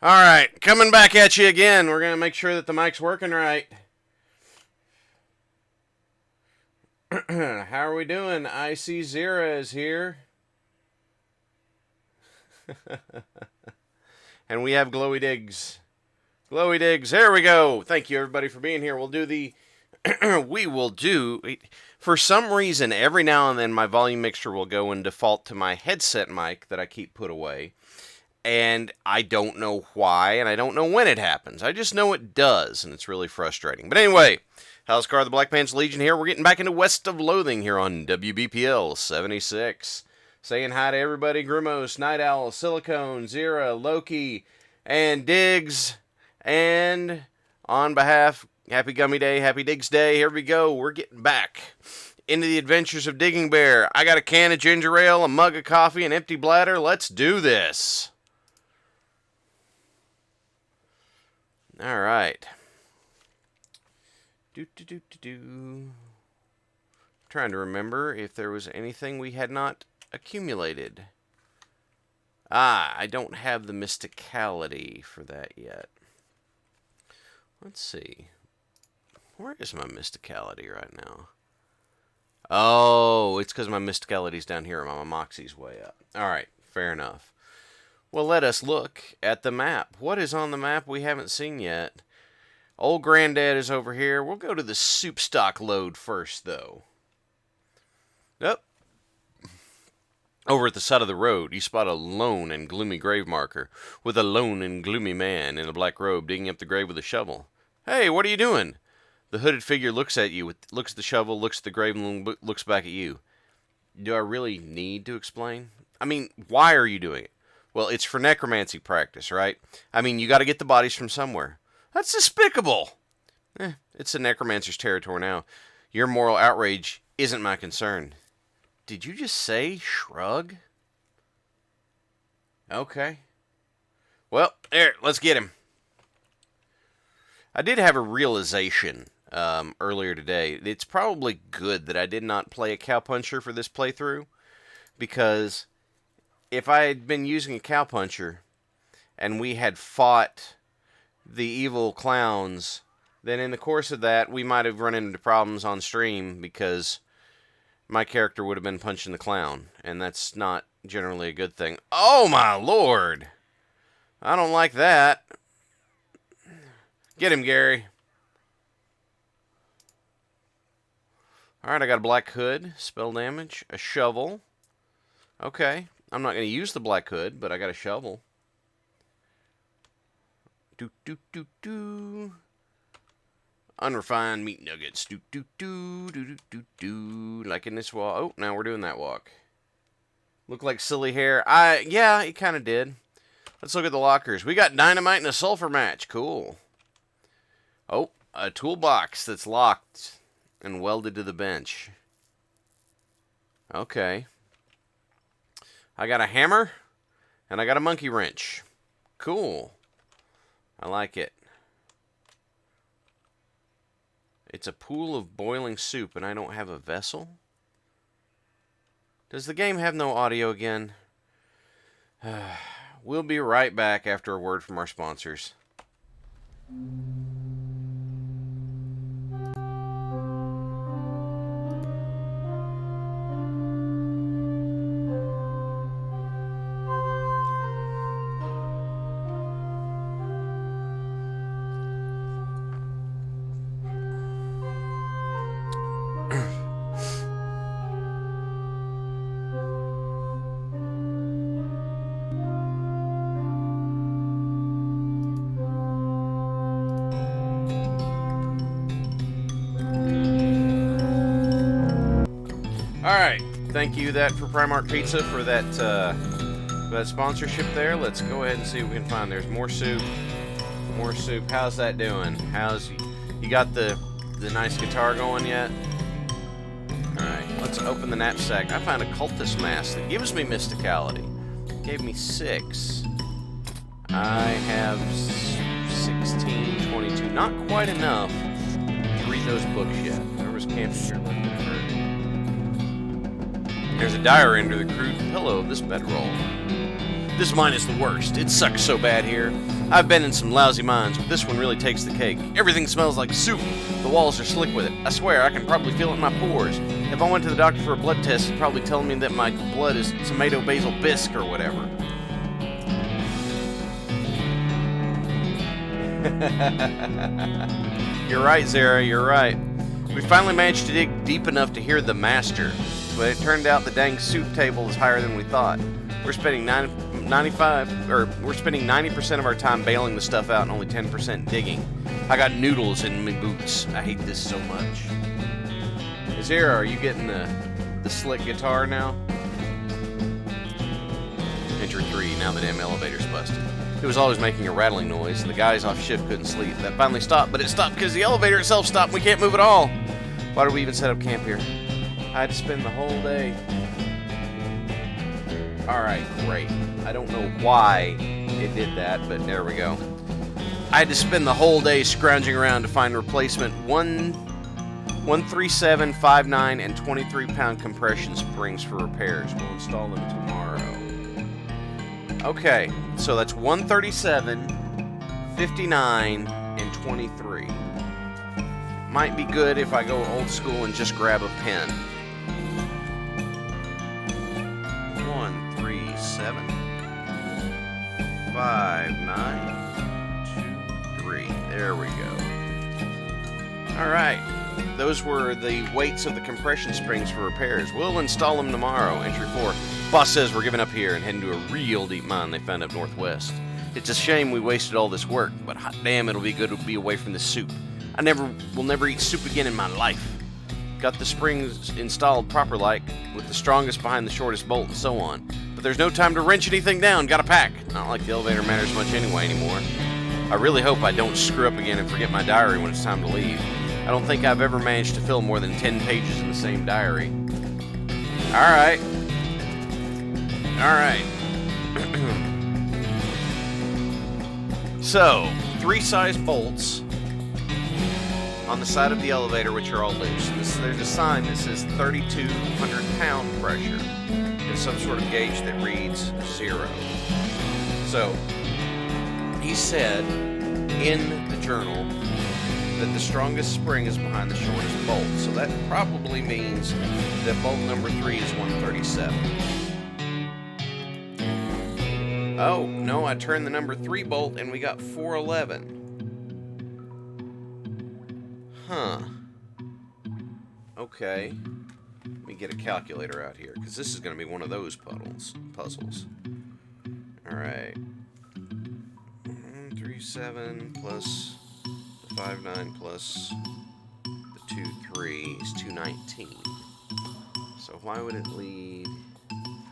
All right, coming back at you again. We're going to make sure that the mic's working right. How are we doing? I see Zira is here. And we have Glowy Diggs. Glowy Diggs, there we go. Thank you, everybody, for being here. We'll do the... For some reason, every now and then, my volume mixture will go and default to my headset mic that I keep put away. And I don't know why, and I don't know when it happens. I just know it does, and it's really frustrating. But anyway, Halz the Black Pants Legion here. We're getting back into West of Loathing here on WBPL 76. Saying hi to everybody. Grimos, Night Owl, Silicone, Zira, Loki, and Diggs. And on behalf, happy Gummy Day, happy Diggs Day. Here we go. We're getting back into the adventures of Digging Bear. I got a can of ginger ale, a mug of coffee, an empty bladder. Let's do this. All right. Trying to remember if there was anything we had not accumulated. I don't have the mysticality for that yet. Let's see. Where is my mysticality right now? Oh, it's because my mysticality's down here and my moxie's way up. All right, fair enough. Well, let us look at the map. What is on the map we haven't seen yet? Old Granddad is over here. We'll go to the soup stock load first, though. Yep. Over at the side of the road, you spot a lone and gloomy grave marker with a lone and gloomy man in a black robe digging up the grave with a shovel. Hey, what are you doing? The hooded figure looks at you, looks at the shovel, looks at the grave, and looks back at you. Do I really need to explain? I mean, why are you doing it? Well, it's for necromancy practice, right? I mean, you got to get the bodies from somewhere. That's despicable. It's the necromancer's territory now. Your moral outrage isn't my concern. Did you just say shrug? Okay. Well, there, let's get him. I did have a realization earlier today. It's probably good that I did not play a cowpuncher for this playthrough, because if I had been using a cowpuncher and we had fought the evil clowns, then in the course of that, we might have run into problems on stream because my character would have been punching the clown, and that's not generally a good thing. Oh, my lord! I don't like that. Get him, Gary. Alright, I got a black hood, spell damage, a shovel. Okay, I'm not going to use the black hood, but I got a shovel. Do. Unrefined meat nuggets. Do. Like in this walk. Oh, now we're doing that walk. Look like silly hair. Yeah, it kind of did. Let's look at the lockers. We got dynamite and a sulfur match. Cool. Oh, a toolbox that's locked and welded to the bench. Okay. I got a hammer and I got a monkey wrench. Cool. I like it. It's a pool of boiling soup and I don't have a vessel? Does the game have no audio again? We'll be right back after a word from our sponsors. Alright, thank you for Primark Pizza for that sponsorship there. Let's go ahead and see what we can find. There's more soup. More soup. How's that doing? You got the nice guitar going yet? Alright, let's open the knapsack. I found a cultist mask that gives me mysticality. It gave me 6. I have 16, 22. Not quite enough to read those books yet. There was camping here looking at her. There's a diary under the crude pillow of this bedroll. This mine is the worst. It sucks so bad here. I've been in some lousy mines, but this one really takes the cake. Everything smells like soup. The walls are slick with it. I swear, I can probably feel it in my pores. If I went to the doctor for a blood test, he'd probably tell me that my blood is tomato basil bisque or whatever. You're right, Zara, you're right. We finally managed to dig deep enough to hear the master. But it turned out the dang soup table is higher than we thought. We're spending 90% of our time bailing the stuff out and only 10% digging. I got noodles in my boots. I hate this so much. Azira, are you getting the slick guitar now? Entry 3, now the damn elevator's busted. It was always making a rattling noise, and the guys off shift couldn't sleep. That finally stopped, but it stopped because the elevator itself stopped and we can't move at all. Why did we even set up camp here? I had to spend the whole day. Alright, great. I don't know why it did that, but there we go. I had to spend the whole day scrounging around to find replacement 137, 59, and 23-pound compression springs for repairs. We'll install them tomorrow. Okay, so that's 137, 59, and 23. Might be good if I go old school and just grab a pen. 137, 5923. There we go. Alright. Those were the weights of the compression springs for repairs. We'll install them tomorrow. Entry 4. Boss says we're giving up here and heading to a real deep mine they found up northwest. It's a shame we wasted all this work, but hot damn, it'll be good to be away from the soup. I will never eat soup again in my life. Got the springs installed proper like, with the strongest behind the shortest bolt and so on. But there's no time to wrench anything down, gotta pack. Not like the elevator matters much anyway anymore. I really hope I don't screw up again and forget my diary when it's time to leave. I don't think I've ever managed to fill more than 10 pages in the same diary. Alright. Alright. So, 3-size bolts on the side of the elevator, which are all loose. There's a sign that says 3,200 pound pressure and some sort of gauge that reads 0. So, he said in the journal that the strongest spring is behind the shortest bolt. So that probably means that bolt number 3 is 137. Oh, no, I turned the number 3 bolt and we got 411. Huh. Okay. Let me get a calculator out here, because this is going to be one of those puzzles. Alright. 137 plus the 59 plus the 23 is 219. So why would it lead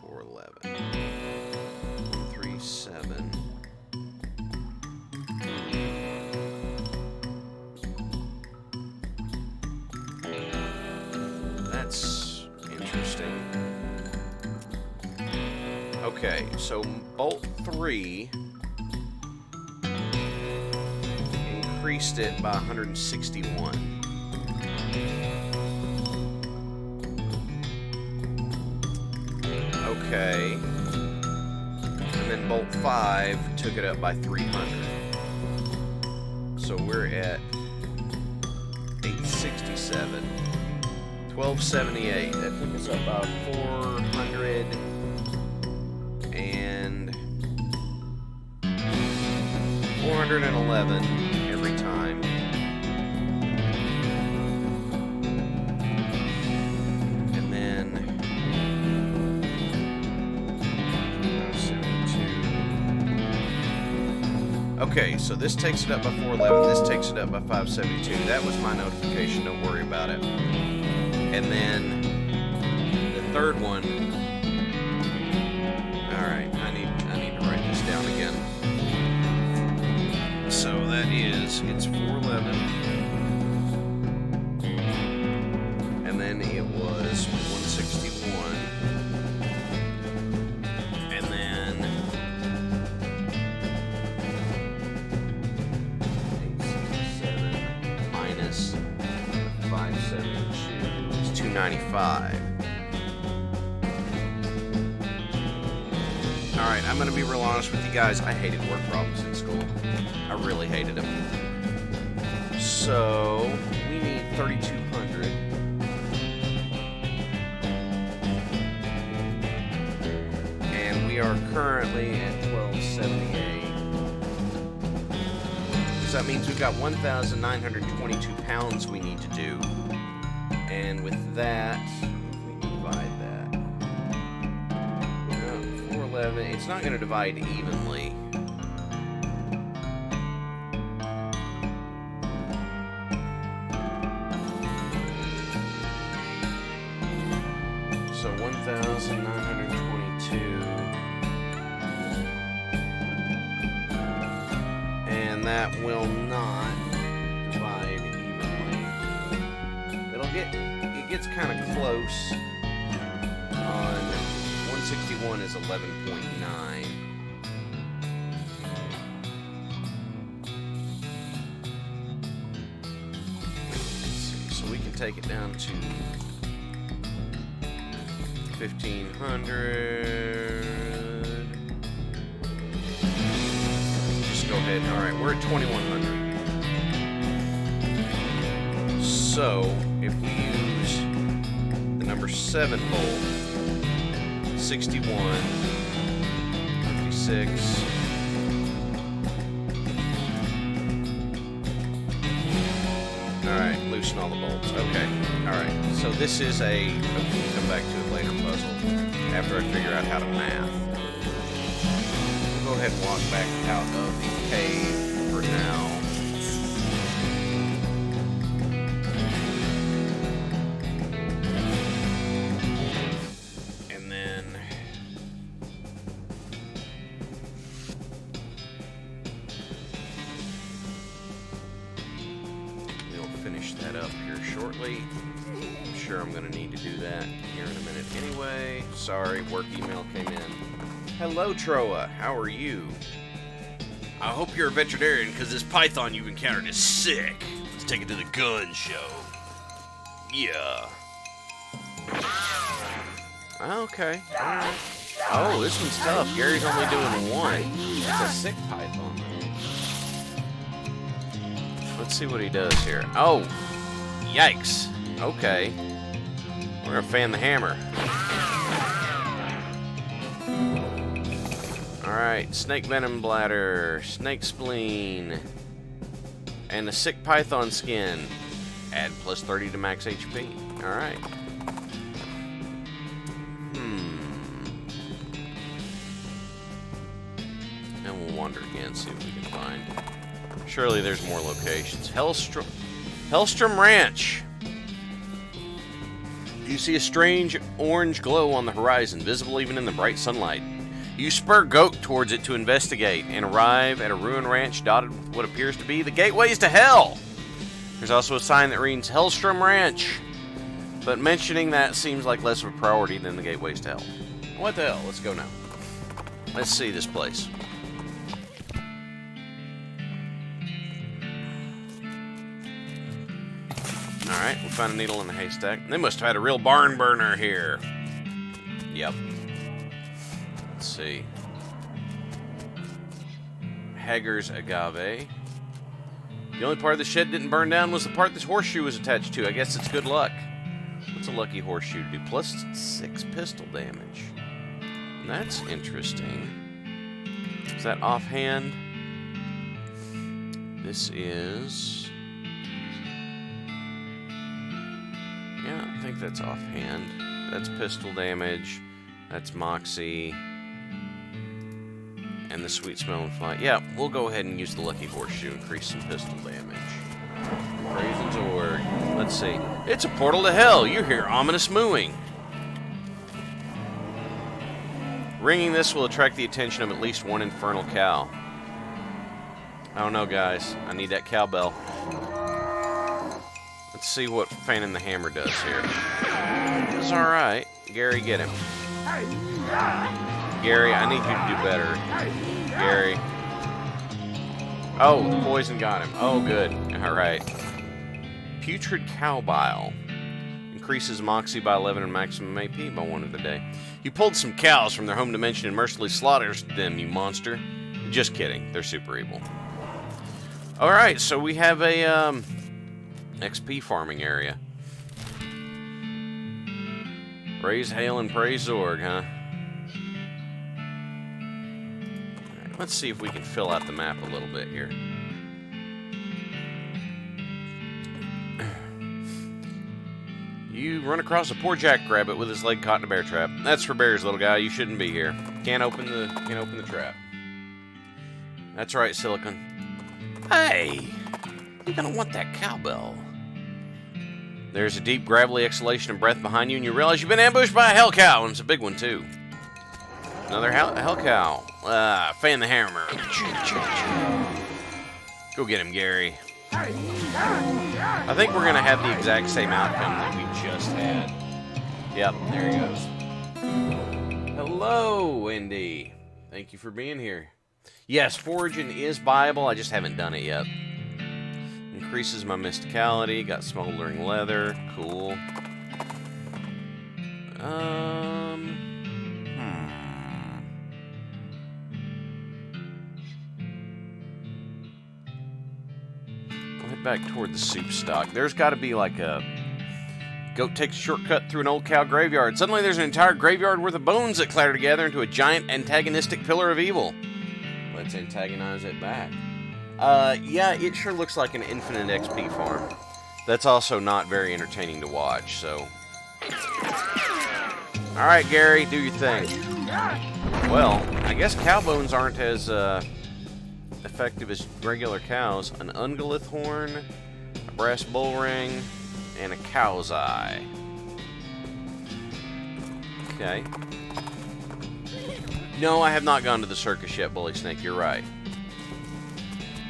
411? 137. That's interesting. Okay, so bolt 3 increased it by 161. Okay. And then bolt 5 took it up by 300. So we're at 867. 1278. That took us up by 400 and 411 every time. And then 572. Okay, so this takes it up by 411. This takes it up by 572. That was my notification. Don't worry about it. And then the third one. Alright, I need to write this down again. So that is, it's 411. And then it was 161. And then 867 minus 572. 295. Alright, I'm going to be real honest with you guys. I hated word problems in school. I really hated them. So, we need 3,200. And we are currently at 1,278. So that means we've got 1,922 pounds we need to do. And with that, we divide that. 411. It's not going to divide evenly. So 1,922. And that will not divide evenly. It gets kind of close. On 161 is 11.9. So we can take it down to 1,500. Just go ahead. All right, we're at 2,100. So if we use the number 7 bolt, 61, 56. Alright, loosen all the bolts. Okay, alright. So this is a... we'll come back to it later puzzle after I figure out how to math. We'll go ahead and walk back out of the cave for now. That up here shortly. I'm sure I'm going to need to do that here in a minute anyway. Sorry, work email came in. Hello, Troa. How are you? I hope you're a veterinarian because this python you've encountered is sick. Let's take it to the gun show. Yeah. Okay. Alright. Oh, this one's tough. Gary's only doing one. It's a sick python, though. Let's see what he does here. Oh! Yikes. Okay. We're gonna fan the hammer. Alright, snake venom bladder, snake spleen, and a sick python skin. Add plus 30 to max HP. Alright. And we'll wander again, see what we can find. Surely there's more locations. Hellstrom Ranch. You see a strange orange glow on the horizon, visible even in the bright sunlight. You spur Goat towards it to investigate and arrive at a ruined ranch dotted with what appears to be the gateways to hell. There's also a sign that reads Hellstrom Ranch, but mentioning that seems like less of a priority than the gateways to hell. What the hell? Let's go now. Let's see this place. Alright, we found a needle in a haystack. They must have had a real barn burner here. Yep. Let's see. Hager's agave. The only part of the shed didn't burn down was the part this horseshoe was attached to. I guess it's good luck. What's a lucky horseshoe do? Plus 6 pistol damage. That's interesting. Is that offhand? This is... yeah, I think that's offhand. That's pistol damage. That's moxie. And the sweet smelling fly. Yeah, we'll go ahead and use the lucky horseshoe, increase some pistol damage. Praise org. Let's see. It's a portal to hell. You hear ominous mooing. Ringing this will attract the attention of at least one infernal cow. I don't know, guys. I need that cowbell. Let's see what fanning the hammer does here. It's alright. Gary, get him. Gary, I need you to do better. Gary. Oh, the poison got him. Oh, good. Alright. Putrid cow bile. Increases moxie by 11 and maximum AP by 1 of the day. You pulled some cows from their home dimension and mercilessly slaughtered them, you monster. Just kidding. They're super evil. Alright, so we have a XP farming area. Raise hail and praise Zorg, huh? Alright, let's see if we can fill out the map a little bit here. You run across a poor jackrabbit with his leg caught in a bear trap. That's for bears, little guy. You shouldn't be here. Can't open the trap. That's right, Silicon. Hey! You're gonna want that cowbell. There's a deep, gravelly exhalation of breath behind you, and you realize you've been ambushed by a hell cow, and it's a big one, too. Another hell cow. Fan the hammer. Go get him, Gary. I think we're going to have the exact same outcome that we just had. Yep, there he goes. Hello, Wendy. Thank you for being here. Yes, foraging is viable. I just haven't done it yet. Increases my mysticality. Got smoldering leather. Cool. I'll head back toward the soup stock. There's got to be like a... Goat takes a shortcut through an old cow graveyard. Suddenly there's an entire graveyard worth of bones that clatter together into a giant antagonistic pillar of evil. Let's antagonize it back. Yeah, it sure looks like an infinite XP farm. That's also not very entertaining to watch, so... Alright, Gary, do your thing. Well, I guess cow bones aren't as effective as regular cows. An ungulith horn, a brass bull ring, and a cow's eye. Okay. No, I have not gone to the circus yet, Bully Snake, you're right.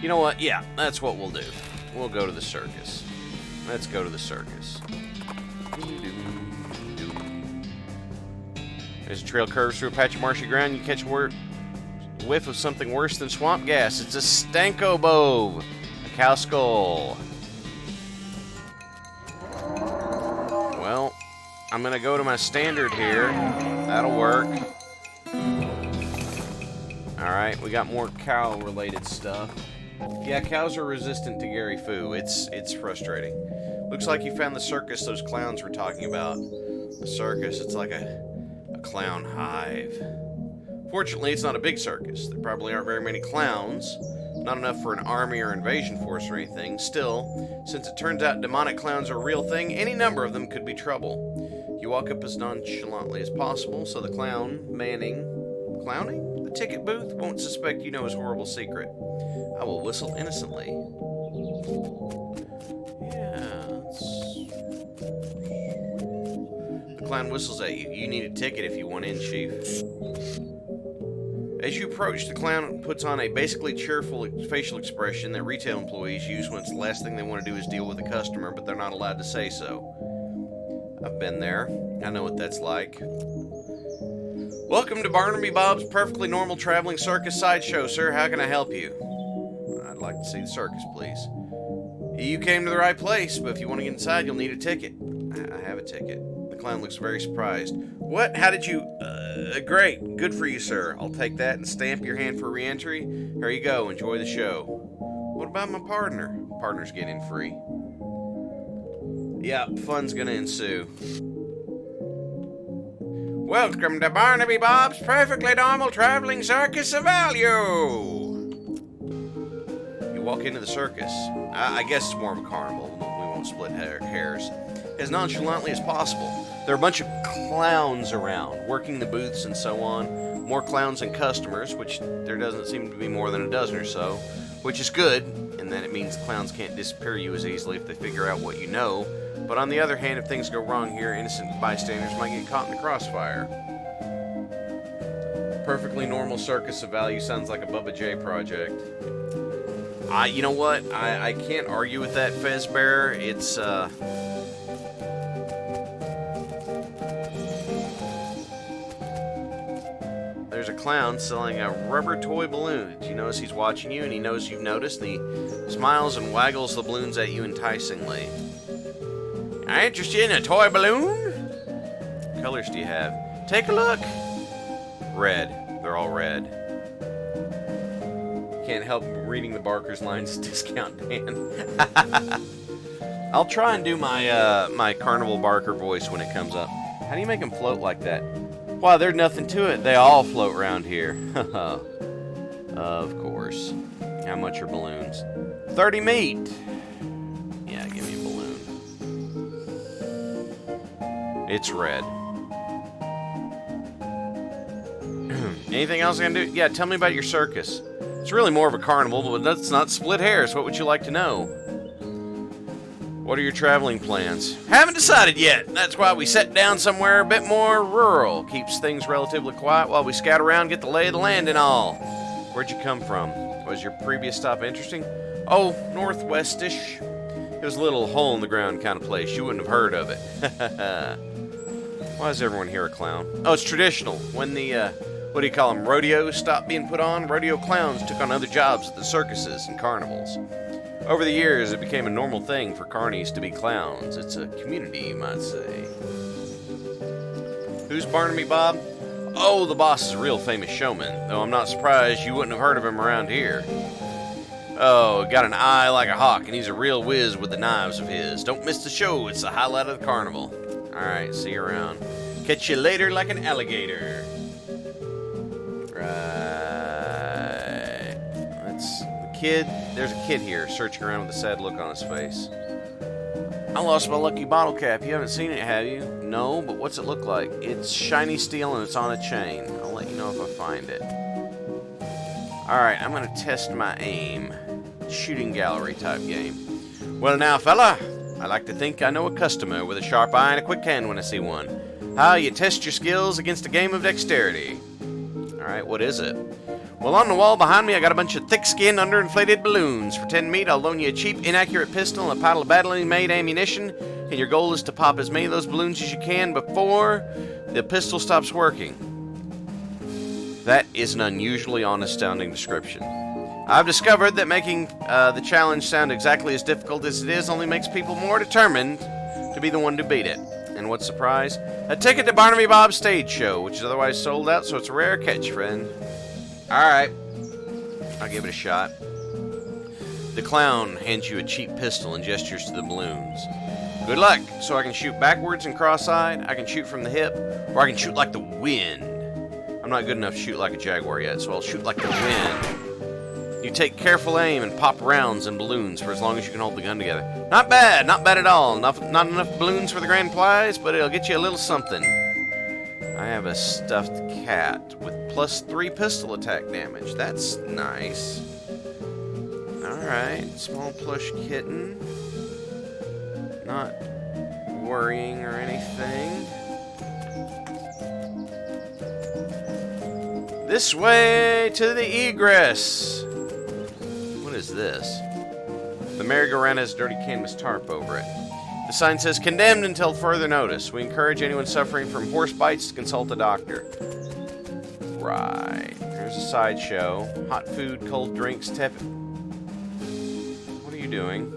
You know what? Yeah, that's what we'll do. We'll go to the circus. Let's go to the circus. As the trail curves through a patch of marshy ground, you catch a whiff of something worse than swamp gas. It's a stanko-bove, a cow skull. Well, I'm going to go to my standard here. That'll work. Alright, we got more cow-related stuff. Yeah, cows are resistant to Gary Foo. It's frustrating. Looks like you found the circus those clowns were talking about. The circus, it's like a clown hive. Fortunately, it's not a big circus. There probably aren't very many clowns, Not enough for an army or invasion force or anything. Still, since it turns out demonic clowns are a real thing, any number of them could be trouble. You walk up as nonchalantly as possible, so the clown clowning the ticket booth won't suspect you know his horrible secret. I will whistle innocently. Yeah, the clown whistles at you. You need a ticket if you want in, Chief. As you approach, the clown puts on a basically cheerful facial expression that retail employees use when it's the last thing they want to do is deal with a customer, but they're not allowed to say so. I've been there. I know what that's like. Welcome to Barnaby Bob's Perfectly Normal Traveling Circus Sideshow, sir. How can I help you? I'd like to see the circus, please. You came to the right place, but if you want to get inside, you'll need a ticket. I have a ticket. The clown looks very surprised. What? How did you... Great. Good for you, sir. I'll take that and stamp your hand for re-entry. Here you go. Enjoy the show. What about my partner? Partners get in free. Yeah, fun's gonna ensue. Welcome to Barnaby Bob's Perfectly Normal Traveling Circus of Value! You walk into the circus. I guess it's more of a carnival. We won't split hairs. As nonchalantly as possible. There are a bunch of clowns around, working the booths and so on. More clowns than customers, which there doesn't seem to be more than a dozen or so, which is good, in that it means clowns can't disappear you as easily if they figure out what you know. But on the other hand, if things go wrong here, innocent bystanders might get caught in the crossfire. Perfectly Normal Circus of Value sounds like a Bubba J project. You know what? I can't argue with that, Fezbear. It's, There's a clown selling a rubber toy balloon. Did you notice he's watching you and he knows you've noticed? And he smiles and waggles the balloons at you enticingly. Are you interested in a toy balloon? What colors do you have? Take a look. Red. They're all red. Can't help reading the Barker's lines. Discount Dan. I'll try and do my my Carnival Barker voice when it comes up. How do you make them float like that? Why, there's nothing to it. They all float around here. Of course. How much are balloons? 30 meat. Yeah, give me a balloon. It's red. Anything else I can do? Yeah, tell me about your circus. It's really more of a carnival, but let's not split hairs. What would you like to know? What are your traveling plans? Haven't decided yet. That's why we set down somewhere a bit more rural. Keeps things relatively quiet while we scout around, get the lay of the land and all. Where'd you come from? Was your previous stop interesting? Oh, northwestish. It was a little hole-in-the-ground kind of place. You wouldn't have heard of it. Why is everyone here a clown? Oh, it's traditional. When the, what do you call them, rodeos stopped being put on, rodeo clowns took on other jobs at the circuses and carnivals. Over the years, it became a normal thing for carnies to be clowns. It's a community, you might say. Who's Barnaby Bob? Oh, the boss is a real famous showman, though I'm not surprised you wouldn't have heard of him around here. Oh, got an eye like a hawk, and he's a real whiz with the knives of his. Don't miss the show, it's the highlight of the carnival. Alright, see you around. Catch you later like an alligator. Right. That's the kid. There's a kid here, searching around with a sad look on his face. I lost my lucky bottle cap. You haven't seen it, have you? No, but what's it look like? It's shiny steel and it's on a chain. I'll let you know if I find it. Alright, I'm gonna test my aim. Shooting gallery type game. Well now, fella, I like to think I know a customer with a sharp eye and a quick hand when I see one. How you test your skills against a game of dexterity. Alright, what is it? Well, on the wall behind me, I got a bunch of thick-skinned, underinflated balloons. For 10 meat, I'll loan you a cheap, inaccurate pistol and a pile of badly-made ammunition, and your goal is to pop as many of those balloons as you can before the pistol stops working. That is an unusually honest-sounding description. I've discovered that making the challenge sound exactly as difficult as it is only makes people more determined to be the one to beat it. And what surprise? A ticket to Barnaby Bob's stage show, which is otherwise sold out, so it's a rare catch, friend. Alright, I'll give it a shot. The clown hands you a cheap pistol and gestures to the balloons. Good luck. So I can shoot backwards and cross-eyed, I can shoot from the hip, or I can shoot like the wind. I'm not good enough to shoot like a jaguar yet, so I'll shoot like the wind. You take careful aim and pop rounds and balloons for as long as you can hold the gun together. Not bad at all. Not enough balloons for the grand prize, but it'll get you a little something. I have a stuffed cat with +3 pistol attack damage. That's nice. Alright, small plush kitten. Not worrying or anything. This way to the egress. What is this? The merry-go-round has a dirty canvas tarp over it. The sign says, condemned until further notice. We encourage anyone suffering from horse bites to consult a doctor. Right. There's a sideshow. Hot food, cold drinks, tepid. What are you doing?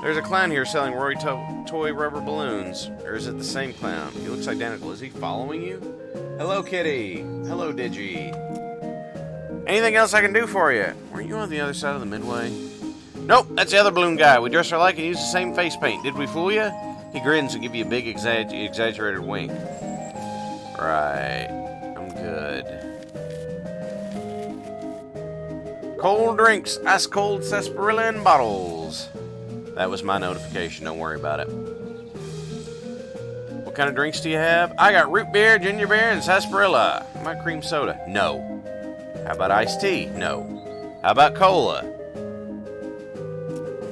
There's a clown here selling Roy toy rubber balloons. Or is it the same clown? He looks identical. Is he following you? Hello, kitty. Hello, Digi. Anything else I can do for you? Weren't you on the other side of the midway? Nope, that's the other balloon guy. We dress alike and use the same face paint. Did we fool you? He grins and gives you a big exaggerated wink. Right. I'm good. Cold drinks. Ice cold sarsaparilla in bottles. That was my notification. Don't worry about it. What kind of drinks do you have? I got root beer, ginger beer, and sarsaparilla. How about cream soda? No. How about iced tea? No. How about cola?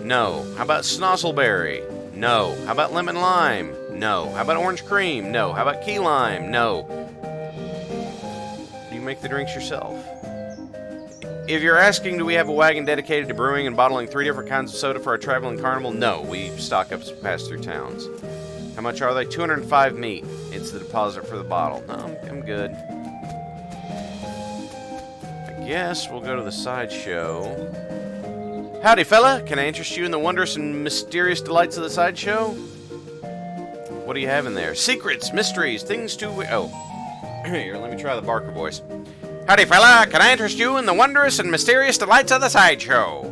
No. How about snozzleberry? No. How about lemon lime? No. How about orange cream? No. How about key lime? No. Do you make the drinks yourself? If you're asking, do we have a wagon dedicated to brewing and bottling 3 different kinds of soda for our traveling carnival? No. We stock up as we pass through towns. How much are they? 205 meat. It's the deposit for the bottle. No, I'm good. I guess we'll go to the sideshow. Howdy, fella. Can I interest you in the wondrous and mysterious delights of the sideshow? What do you have in there? Secrets, mysteries, things to... Oh. Here, let me try the Barker voice. Howdy, fella. Can I interest you in the wondrous and mysterious delights of the sideshow?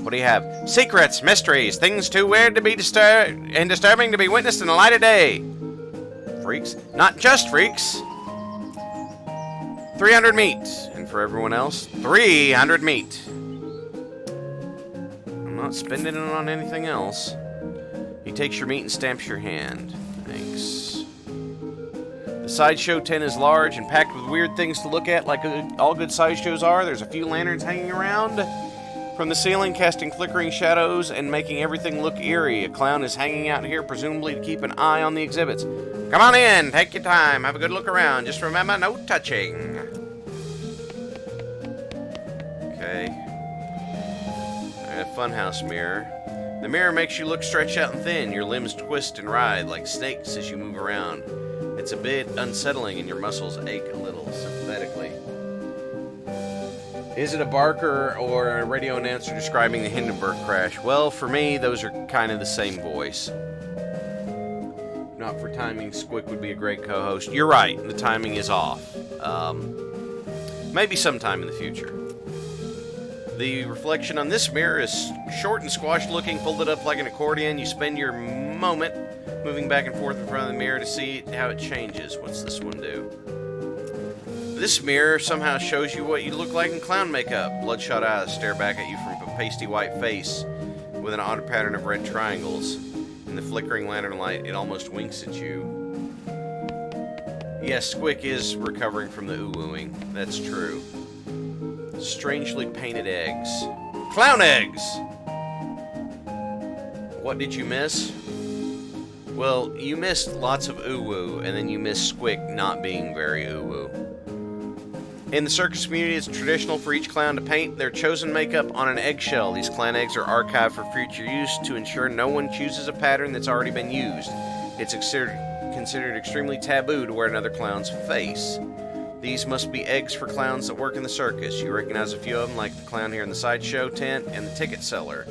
What do you have? Secrets, mysteries, things too weird to be disturbing to be witnessed in the light of day. Freaks? Not just freaks. 300 meat. And for everyone else, 300 meat. I'm not spending it on anything else. He takes your meat and stamps your hand. Thanks. The sideshow tent is large and packed with weird things to look at like all good sideshows are. There's a few lanterns hanging around from the ceiling, casting flickering shadows and making everything look eerie. A clown is hanging out here, presumably to keep an eye on the exhibits. Come on in, take your time, have a good look around. Just remember, no touching. Okay. A funhouse mirror. The mirror makes you look stretched out and thin. Your limbs twist and writhe like snakes as you move around. It's a bit unsettling and your muscles ache a little sympathetically. Is it a barker or a radio announcer describing the Hindenburg crash? Well, for me, those are kind of the same voice. If not for timing, Squick would be a great co-host. You're right, the timing is off. Maybe sometime in the future. The reflection on this mirror is short and squashed looking, folded up like an accordion. You spend your moment moving back and forth in front of the mirror to see how it changes. What's this one do? This mirror somehow shows you what you look like in clown makeup. Bloodshot eyes stare back at you from a pasty white face with an odd pattern of red triangles. In the flickering lantern light, it almost winks at you. Yes, Squick is recovering from the ooh-wooing. That's true. Strangely painted eggs. Clown eggs! What did you miss? Well, you missed lots of ooh-woo, and then you missed Squick not being very ooh-woo. In the circus community, it's traditional for each clown to paint their chosen makeup on an eggshell. These clown eggs are archived for future use to ensure no one chooses a pattern that's already been used. It's considered extremely taboo to wear another clown's face. These must be eggs for clowns that work in the circus. You recognize a few of them, like the clown here in the sideshow tent and the ticket seller.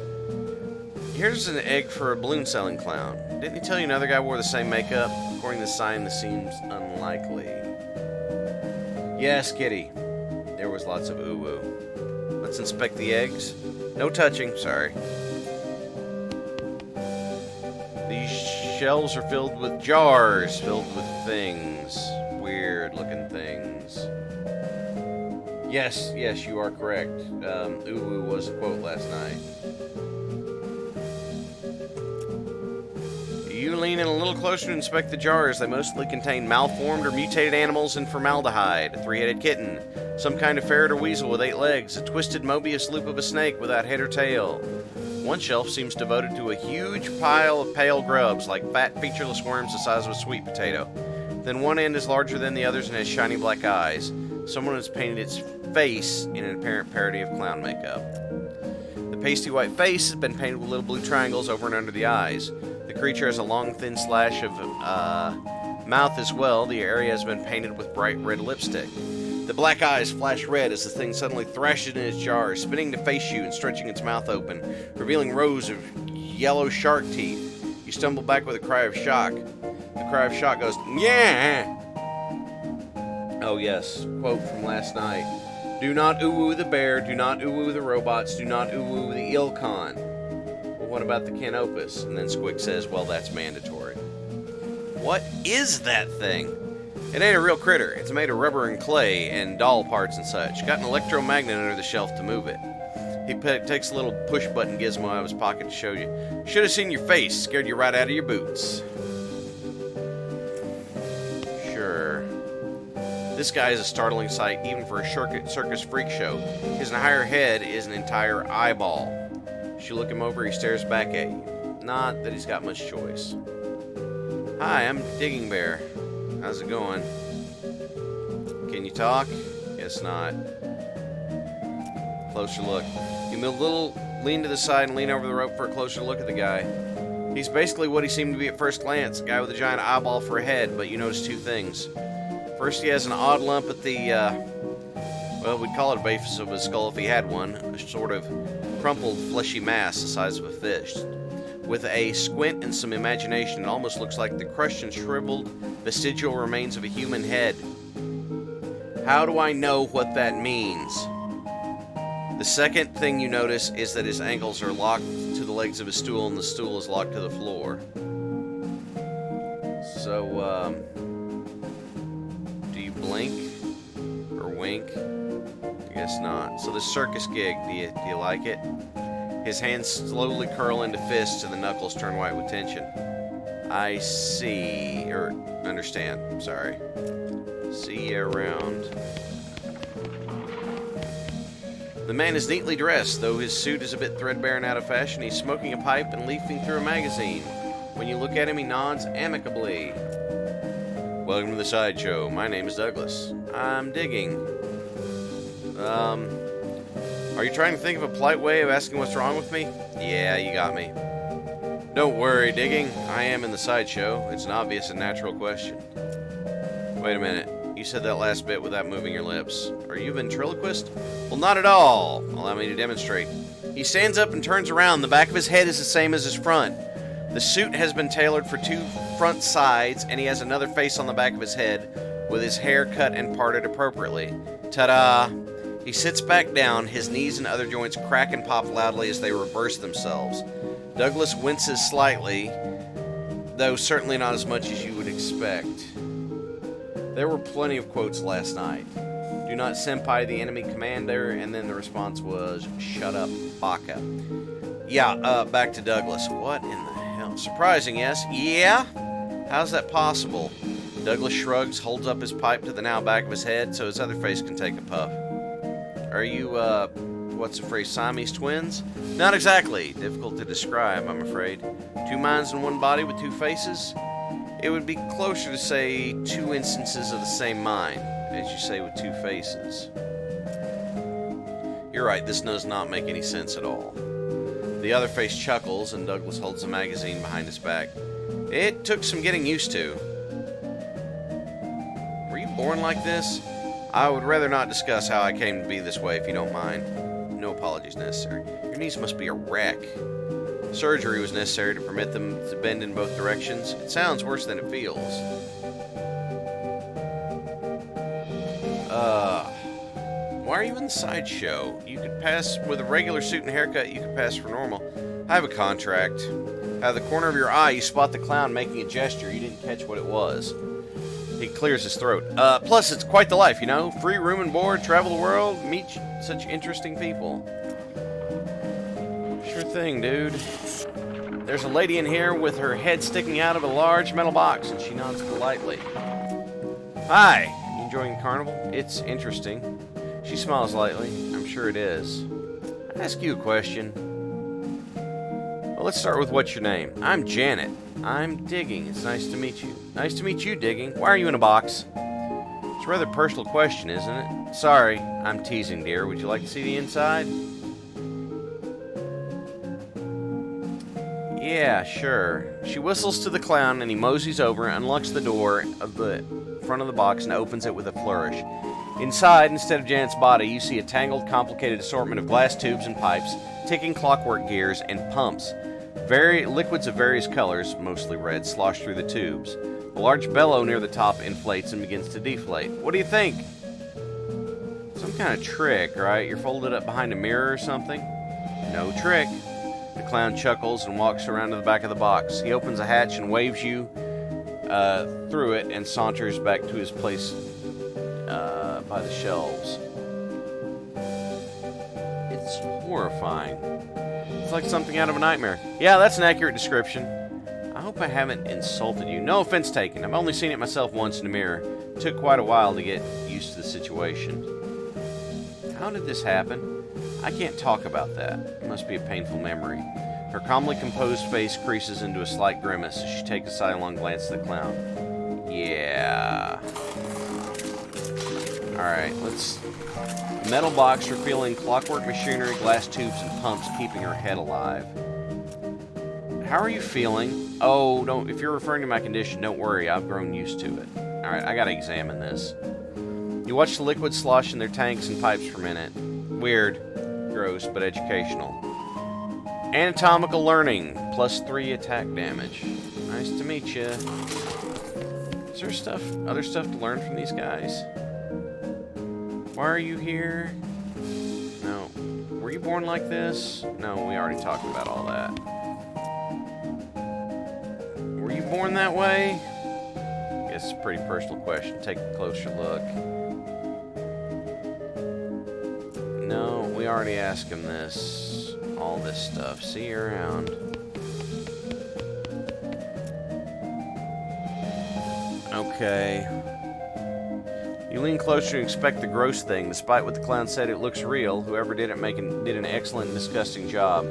Here's an egg for a balloon-selling clown. Didn't he tell you another guy wore the same makeup? According to the sign, this seems unlikely. Yes, kitty. There was lots of ooh-woo. Let's inspect the eggs. No touching, sorry. These shelves are filled with jars, filled with things. Weird-looking things. Yes, you are correct. Uwu was a quote last night. You lean in a little closer to inspect the jars. They mostly contain malformed or mutated animals and formaldehyde, a three-headed kitten, some kind of ferret or weasel with 8 legs, a twisted Mobius loop of a snake without head or tail. One shelf seems devoted to a huge pile of pale grubs, like fat, featureless worms the size of a sweet potato. Then one end is larger than the others and has shiny black eyes. Someone has painted its face in an apparent parody of clown makeup. The pasty white face has been painted with little blue triangles over and under the eyes. The creature has a long, thin slash of mouth as well. The area has been painted with bright red lipstick. The black eyes flash red as the thing suddenly thrashes in its jar, spinning to face you and stretching its mouth open, revealing rows of yellow shark teeth. You stumble back with a cry of shock. The cry of shock goes, yeah! Oh yes, quote from last night. Do not uwu the bear, do not uwu the robots, do not uwu the Ilkon. Well, what about the Canopus? And then Squick says, well, that's mandatory. What is that thing? It ain't a real critter. It's made of rubber and clay and doll parts and such. Got an electromagnet under the shelf to move it. He takes a little push-button gizmo out of his pocket to show you. Should have seen your face. Scared you right out of your boots. Sure. This guy is a startling sight, even for a circus freak show. His entire head is an entire eyeball. As you look him over, he stares back at you. Not that he's got much choice. Hi, I'm Digging Bear. How's it going? Can you talk? Guess not. Closer look. You move a little, lean to the side, and lean over the rope for a closer look at the guy. He's basically what he seemed to be at first glance, a guy with a giant eyeball for a head, but you notice 2 things. First, he has an odd lump at the, well, we'd call it a base of his skull if he had one, a sort of crumpled, fleshy mass the size of a fish. With a squint and some imagination, it almost looks like the crushed and shriveled vestigial remains of a human head. How do I know what that means? The second thing you notice is that his ankles are locked to the legs of his stool, and the stool is locked to the floor. So, do you blink? Or wink? I guess not. So this circus gig, do you like it? His hands slowly curl into fists and the knuckles turn white with tension. I see, or understand, sorry. See you around. The man is neatly dressed, though his suit is a bit threadbare and out of fashion. He's smoking a pipe and leafing through a magazine. When you look at him, he nods amicably. Welcome to the sideshow. My name is Douglas. I'm digging. Are you trying to think of a polite way of asking what's wrong with me? Yeah, you got me. Don't worry, Digging. I am in the sideshow. It's an obvious and natural question. Wait a minute. You said that last bit without moving your lips. Are you a ventriloquist? Well, not at all. Allow me to demonstrate. He stands up and turns around. The back of his head is the same as his front. The suit has been tailored for 2 front sides, and he has another face on the back of his head with his hair cut and parted appropriately. Ta-da! He sits back down, his knees and other joints crack and pop loudly as they reverse themselves. Douglas winces slightly, though certainly not as much as you would expect. There were plenty of quotes last night. Do not senpai the enemy commander, and then the response was, shut up, baka. Yeah, back to Douglas. What in the hell? Surprising, yes? Yeah? How's that possible? Douglas shrugs, holds up his pipe to the now back of his head so his other face can take a puff. Are you, what's the phrase, Siamese twins? Not exactly. Difficult to describe, I'm afraid. 2 minds in one body with 2 faces? It would be closer to say 2 instances of the same mind, as you say with 2 faces. You're right, this does not make any sense at all. The other face chuckles, and Douglas holds the magazine behind his back. It took some getting used to. Were you born like this? I would rather not discuss how I came to be this way, if you don't mind. No apologies necessary. Your knees must be a wreck. Surgery was necessary to permit them to bend in both directions. It sounds worse than it feels. Why are you in the sideshow? You could pass with a regular suit and haircut, you could pass for normal. I have a contract. Out of the corner of your eye, you spot the clown making a gesture. You didn't catch what it was. He clears his throat. Plus, it's quite the life, you know? Free room and board, travel the world, meet such interesting people. Sure thing, dude. There's a lady in here with her head sticking out of a large metal box, and she nods politely. Hi! You enjoying the carnival? It's interesting. She smiles lightly. I'm sure it is. I'll ask you a question. Well, let's start with what's your name? I'm Janet. I'm Digging. It's nice to meet you. Nice to meet you, Digging. Why are you in a box? It's a rather personal question, isn't it? Sorry, I'm teasing, dear. Would you like to see the inside? Yeah, sure. She whistles to the clown, and he moseys over and unlocks the door of the front of the box and opens it with a flourish. Inside, instead of Janet's body, you see a tangled, complicated assortment of glass tubes and pipes, ticking clockwork gears, and pumps. Liquids of various colors, mostly red, slosh through the tubes. A large bellow near the top inflates and begins to deflate. What do you think? Some kind of trick, right? You're folded up behind a mirror or something? No trick. The clown chuckles and walks around to the back of the box. He opens a hatch and waves you through it and saunters back to his place by the shelves. It's horrifying. It's like something out of a nightmare. Yeah, that's an accurate description. I hope I haven't insulted you. No offense taken. I've only seen it myself once in the mirror. It took quite a while to get used to the situation. How did this happen? I can't talk about that. It must be a painful memory. Her calmly composed face creases into a slight grimace as she takes a sidelong glance at the clown. Yeah. Alright, let's... Metal box revealing clockwork machinery, glass tubes, and pumps keeping her head alive. How are you feeling? Oh, don't... If you're referring to my condition, don't worry. I've grown used to it. Alright, I gotta examine this. You watch the liquid slosh in their tanks and pipes for a minute. Weird. Gross, but educational. Anatomical learning. +3 attack damage. Nice to meet you. Is there other stuff to learn from these guys? Why are you here? No. Were you born like this? No, we already talked about all that. Were you born that way? I guess it's a pretty personal question. Take a closer look. No, we already asked him this. All this stuff. See you around. Okay. You lean closer to inspect the gross thing. Despite what the clown said, it looks real. Whoever did it did an excellent and disgusting job.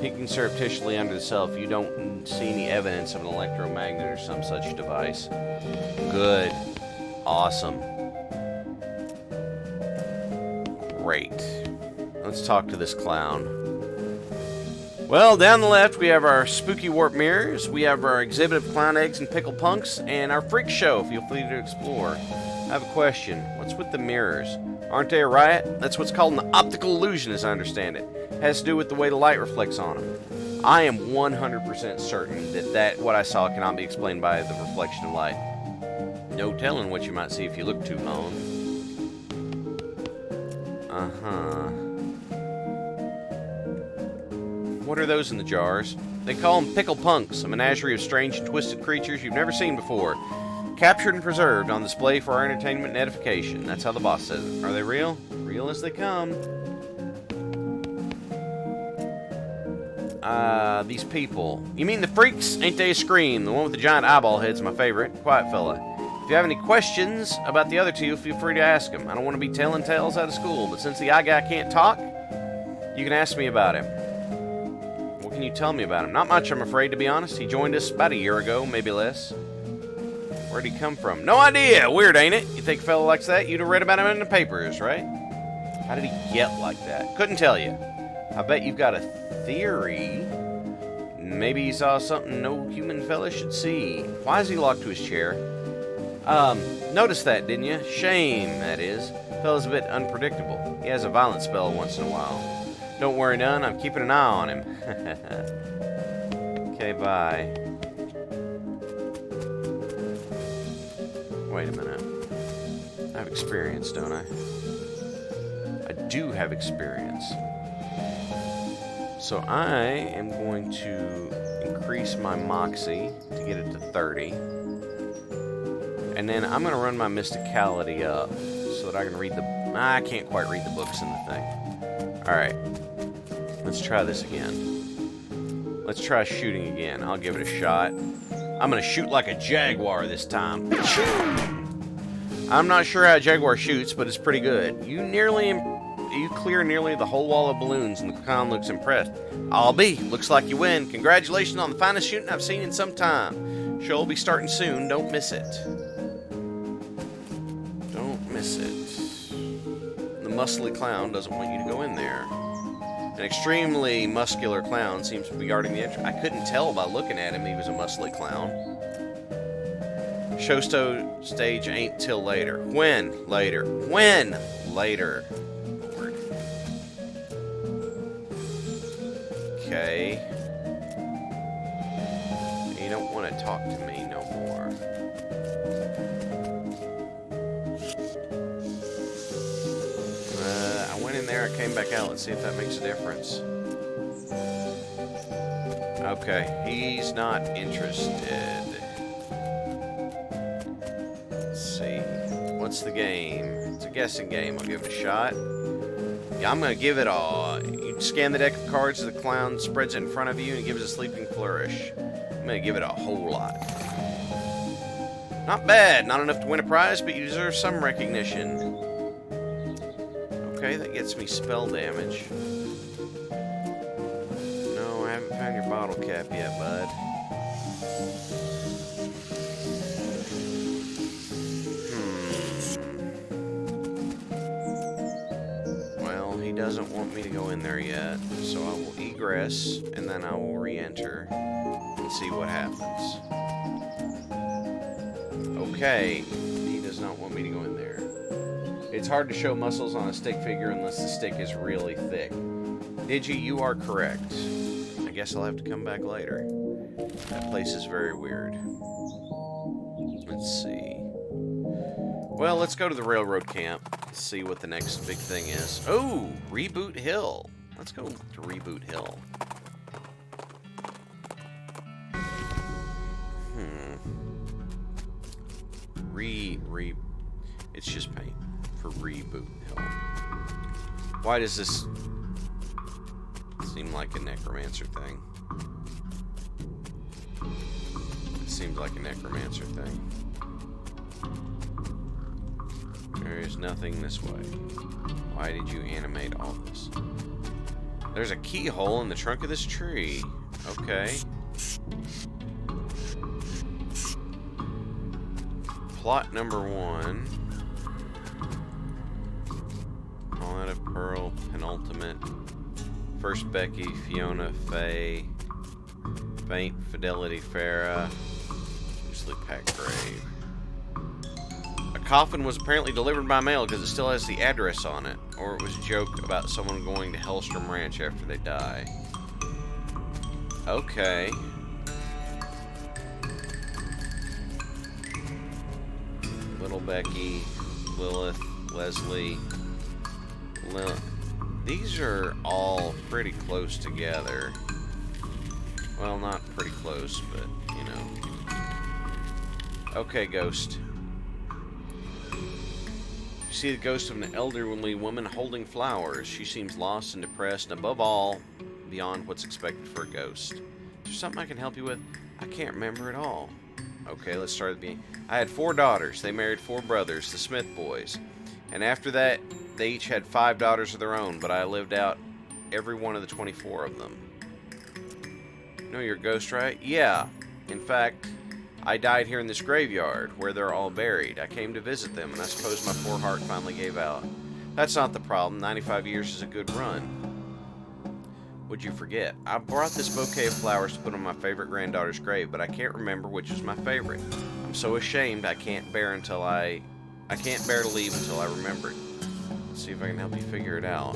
Peeking surreptitiously under the shelf, you don't see any evidence of an electromagnet or some such device. Good. Awesome. Great. Let's talk to this clown. Well, down the left, we have our spooky warp mirrors, we have our exhibit of clown eggs and pickle punks, and our freak show, feel free to explore. I have a question. What's with the mirrors? Aren't they a riot? That's what's called an optical illusion, as I understand it. It has to do with the way the light reflects on them. I am 100% certain that what I saw cannot be explained by the reflection of light. No telling what you might see if you look too long. Uh-huh. What are those in the jars? They call them pickle punks, a menagerie of strange and twisted creatures you've never seen before. Captured and preserved on display for our entertainment and edification. That's how the boss says it. Are they real? Real as they come. These people. You mean the freaks? Ain't they a scream? The one with the giant eyeball head's my favorite. Quiet fella. If you have any questions about the other two, feel free to ask them. I don't want to be telling tales out of school, but since the eye guy can't talk, you can ask me about him. What can you tell me about him? Not much, I'm afraid, to be honest. He joined us about a year ago, maybe less. Where'd he come from? No idea! Weird, ain't it? You think a fellow like that, you'd have read about him in the papers, right? How did he get like that? Couldn't tell you. I bet you've got a theory. Maybe he saw something no human fella should see. Why is he locked to his chair? Noticed that, didn't you? Shame, that is. Fella's a bit unpredictable. He has a violent spell once in a while. Don't worry none, I'm keeping an eye on him. Okay, bye. Wait a minute. I have experience, don't I? I do have experience. So I am going to increase my moxie to get it to 30. And then I'm going to run my mysticality up so that I can read the... I can't quite read the books in the thing. Alright. Let's try this again. Let's try shooting again. I'll give it a shot. I'm going to shoot like a jaguar this time. I'm not sure how a jaguar shoots, but it's pretty good. You clear nearly the whole wall of balloons, and the clown looks impressed. I'll be. Looks like you win. Congratulations on the finest shooting I've seen in some time. Show will be starting soon. Don't miss it. Don't miss it. The muscly clown doesn't want you to go in there. An extremely muscular clown seems to be guarding the entrance. I couldn't tell by looking at him he was a muscly clown. Show stage ain't till later. When? Later. When? Later. Lord. Okay. You don't want to talk to me no more. I went in there, I came back out. Let's see if that makes a difference. Okay, he's not interested. Let's see. What's the game? It's a guessing game. I'll give it a shot. Yeah, I'm going to give it a... You scan the deck of cards, the clown spreads it in front of you and gives a sleeping flourish. I'm going to give it a whole lot. Not bad. Not enough to win a prize, but you deserve some recognition. Okay, that gets me spell damage. No, I haven't found your bottle cap yet, bud. Well, he doesn't want me to go in there yet, so I will egress, and then I will re-enter and see what happens. Okay, he does not want me to go in there. It's hard to show muscles on a stick figure unless the stick is really thick. Digi, you are correct. I guess I'll have to come back later. That place is very weird. Let's see. Well, let's go to the railroad camp. See what the next big thing is. Oh, Reboot Hill. Let's go to Reboot Hill. It's just paint for Reboot Hill. Why does this seem like a necromancer thing? It seems like a necromancer thing. There is nothing this way. Why did you animate all this? There's a keyhole in the trunk of this tree. Okay. Plot number 1. Pauletta, Pearl, penultimate. First Becky, Fiona, Faye. Faint, Fidelity, Farah. Loosely packed grave. A coffin was apparently delivered by mail because it still has the address on it. Or it was a joke about someone going to Hellstrom Ranch after they die. Okay. Little Becky, Lilith, Leslie. These are all pretty close together. Well, not pretty close, but, you know. Okay, ghost. You see the ghost of an elderly woman holding flowers. She seems lost and depressed, and above all, beyond what's expected for a ghost. Is there something I can help you with? I can't remember at all. Okay, let's start at the beginning. I had 4 daughters. They married 4 brothers, the Smith boys. And after that, they each had 5 daughters of their own, but I lived out every one of the 24 of them. You know you're a ghost, right? Yeah. In fact, I died here in this graveyard, where they're all buried. I came to visit them, and I suppose my poor heart finally gave out. That's not the problem. 95 years is a good run. Would you forget? I brought this bouquet of flowers to put on my favorite granddaughter's grave, but I can't remember which was my favorite. I'm so ashamed I can't bear to leave until I remember it. Let's see if I can help you figure it out.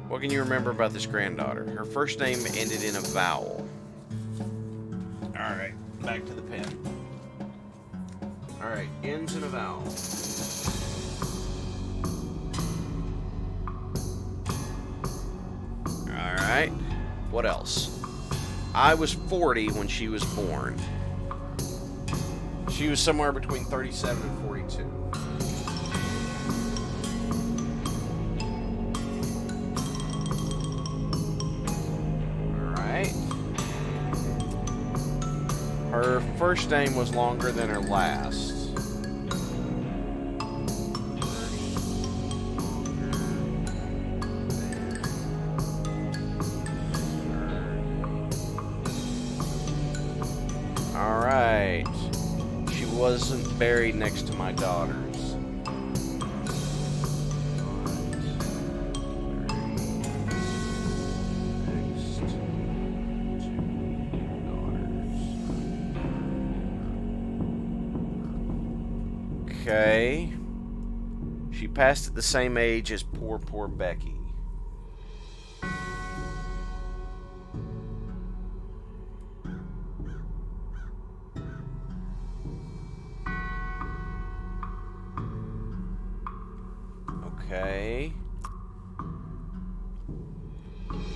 What can you remember about this granddaughter? Her first name ended in a vowel. Alright, back to the pen. Alright, ends in a vowel. Alright, what else? I was 40 when she was born. She was somewhere between 37 and 42. Alright. Her first name was longer than her last. Alright. She wasn't buried next to my daughters. Okay. She passed at the same age as poor Becky. Okay.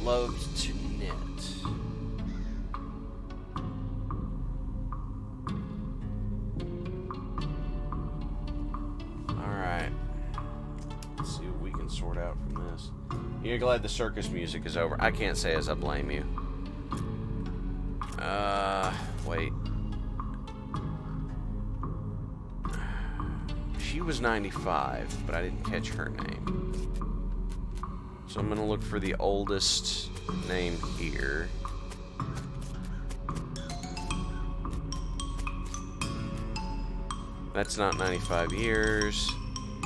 Loved to knit. Alright. Let's see what we can sort out from this. You're glad the circus music is over. I can't say as I blame you. Wait. She was 95, but I didn't catch her name. So I'm going to look for the oldest name here. That's not 95 years.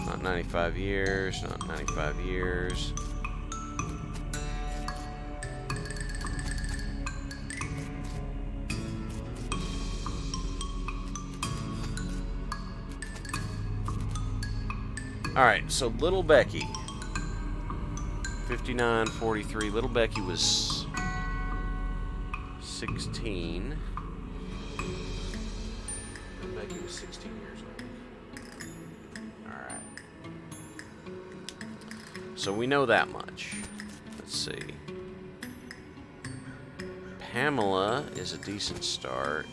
Not 95 years. Not 95 years. Alright, so little Becky. 59, 43. Little Becky was 16. Little Becky was 16 years old. Alright. So we know that much. Let's see. Pamela is a decent start.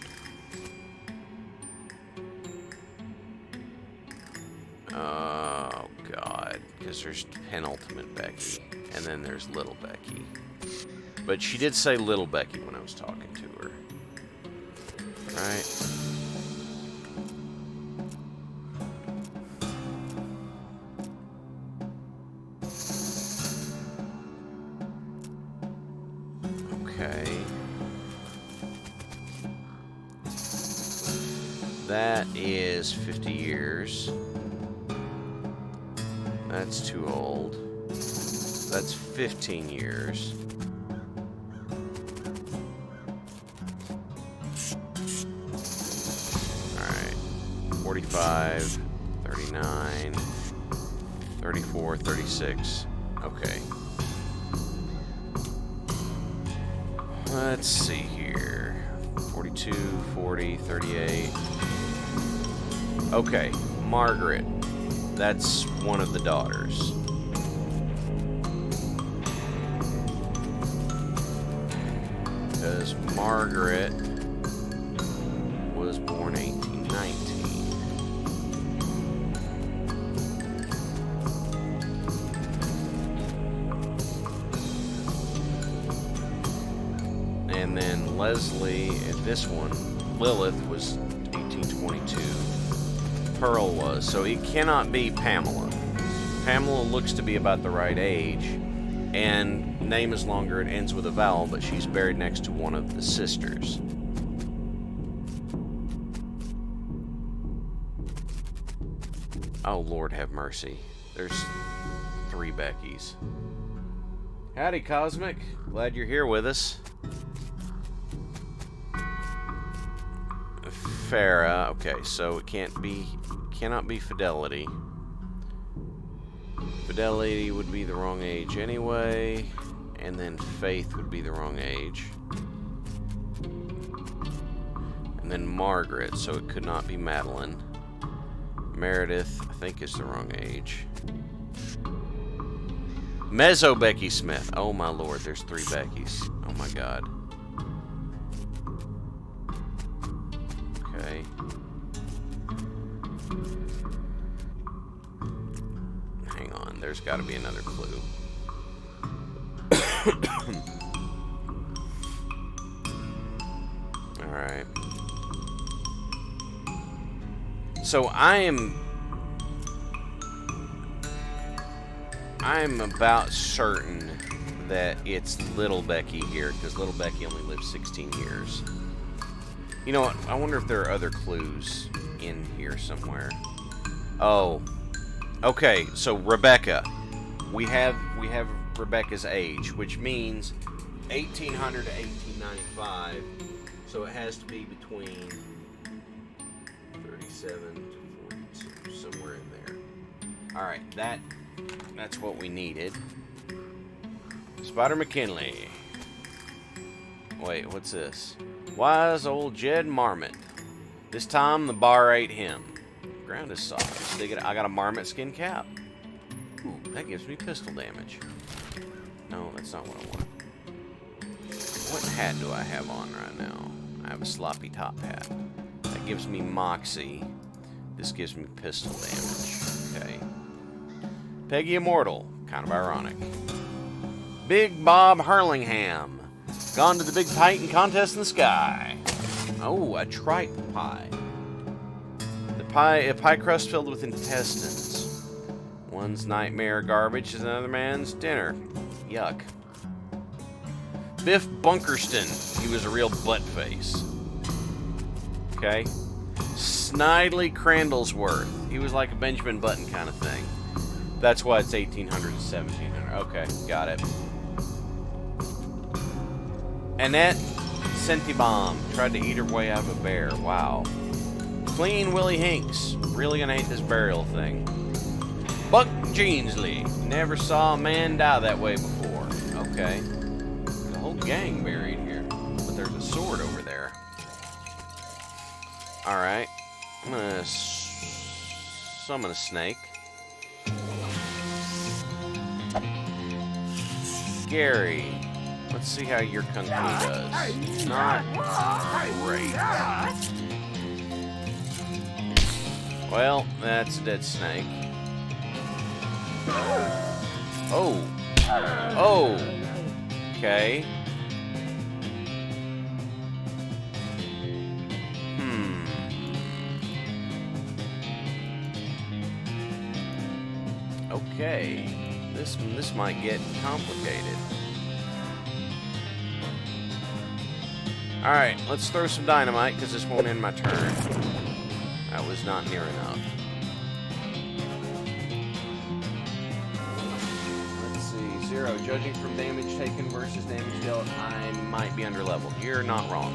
Oh, God. Because there's penultimate Becky. And then there's little Becky. But she did say little Becky when I was talking to her. Right? Okay. That is 50 years. That's too old. That's 15 years. Alright. 45, 39, 34, 36. Okay. Let's see here. 42, 40, 38. Okay, Margaret. That's one of the daughters. Because Margaret was born 1819. And then Leslie, and this one, Lilith, was 1822. Pearl was, so it cannot be Pamela. Pamela looks to be about the right age, and name is longer, it ends with a vowel, but she's buried next to one of the sisters. Oh, Lord have mercy. There's 3 Beckys. Howdy, Cosmic. Glad you're here with us. Farah. Okay, so it cannot be Fidelity. Fidelity would be the wrong age anyway, and then Faith would be the wrong age. And then Margaret, so it could not be Madeline. Meredith, I think, is the wrong age. Mezzo Becky Smith. Oh my Lord, there's 3 Beckys. Oh my God. Okay. there's got to be another clue. Alright. So I'm about certain that it's Little Becky here, because Little Becky only lived 16 years. You know what? I wonder if there are other clues in here somewhere. Oh. Okay, so Rebecca. We have Rebecca's age, which means 1800 to 1895. So it has to be between 37 to 42, somewhere in there. All right, that's what we needed. Spider McKinley. Wait, what's this? Wise old Jed Marmot. This time the bar ate him. Ground is soft. Just dig it. I got a Marmot skin cap. Ooh, that gives me pistol damage. No, that's not what I want. What hat do I have on right now? I have a sloppy top hat. That gives me moxie. This gives me pistol damage. Okay. Peggy Immortal. Kind of ironic. Big Bob Hurlingham. Gone to the big Titan contest in the sky. Oh, a tripe pie. A pie crust filled with intestines. One's nightmare garbage is another man's dinner. Yuck. Biff Bunkerston. He was a real butt face. Okay. Snidely Crandallsworth. He was like a Benjamin Button kind of thing. That's why it's 1800 to 1700. Okay, got it. Annette Sentibomb tried to eat her way out of a bear. Wow. Clean Willie Hinks. Really gonna hate this burial thing. Buck Jeansley. Never saw a man die that way before. Okay. There's a whole gang buried here. But there's a sword over there. Alright. I'm gonna summon a snake. Gary. Let's see how your Kung Fu does. Not great. Well, that's a dead snake. Oh. Oh. Okay. Okay. This might get complicated. Alright, let's throw some dynamite, because this won't end my turn. That was not near enough. Let's see. 0. Judging from damage taken versus damage dealt, I might be underleveled. You're not wrong.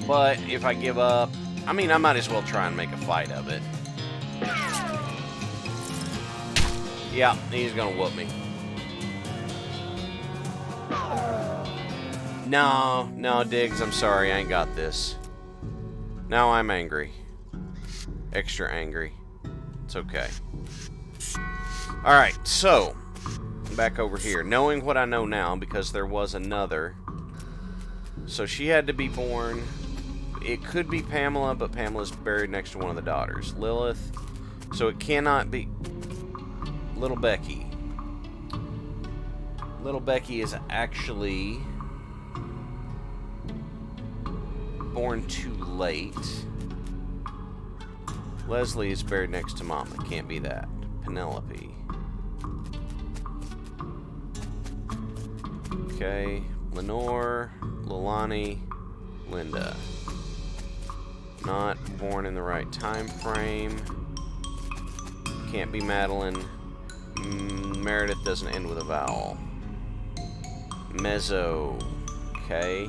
But if I give up... I mean, I might as well try and make a fight of it. Yeah, he's gonna whoop me. No, Diggs, I'm sorry, I ain't got this. Now I'm angry. Extra angry. It's okay. Alright, so, back over here. Knowing what I know now, because there was another. So she had to be born. It could be Pamela, but Pamela's buried next to one of the daughters. Lilith. So it cannot be Little Becky. Little Becky is actually born too late. Leslie is buried next to Mama. Can't be that. Penelope. Okay. Lenore, Lilani, Linda. Not born in the right time frame. Can't be Madeline. Meredith doesn't end with a vowel. Mezzo. Okay.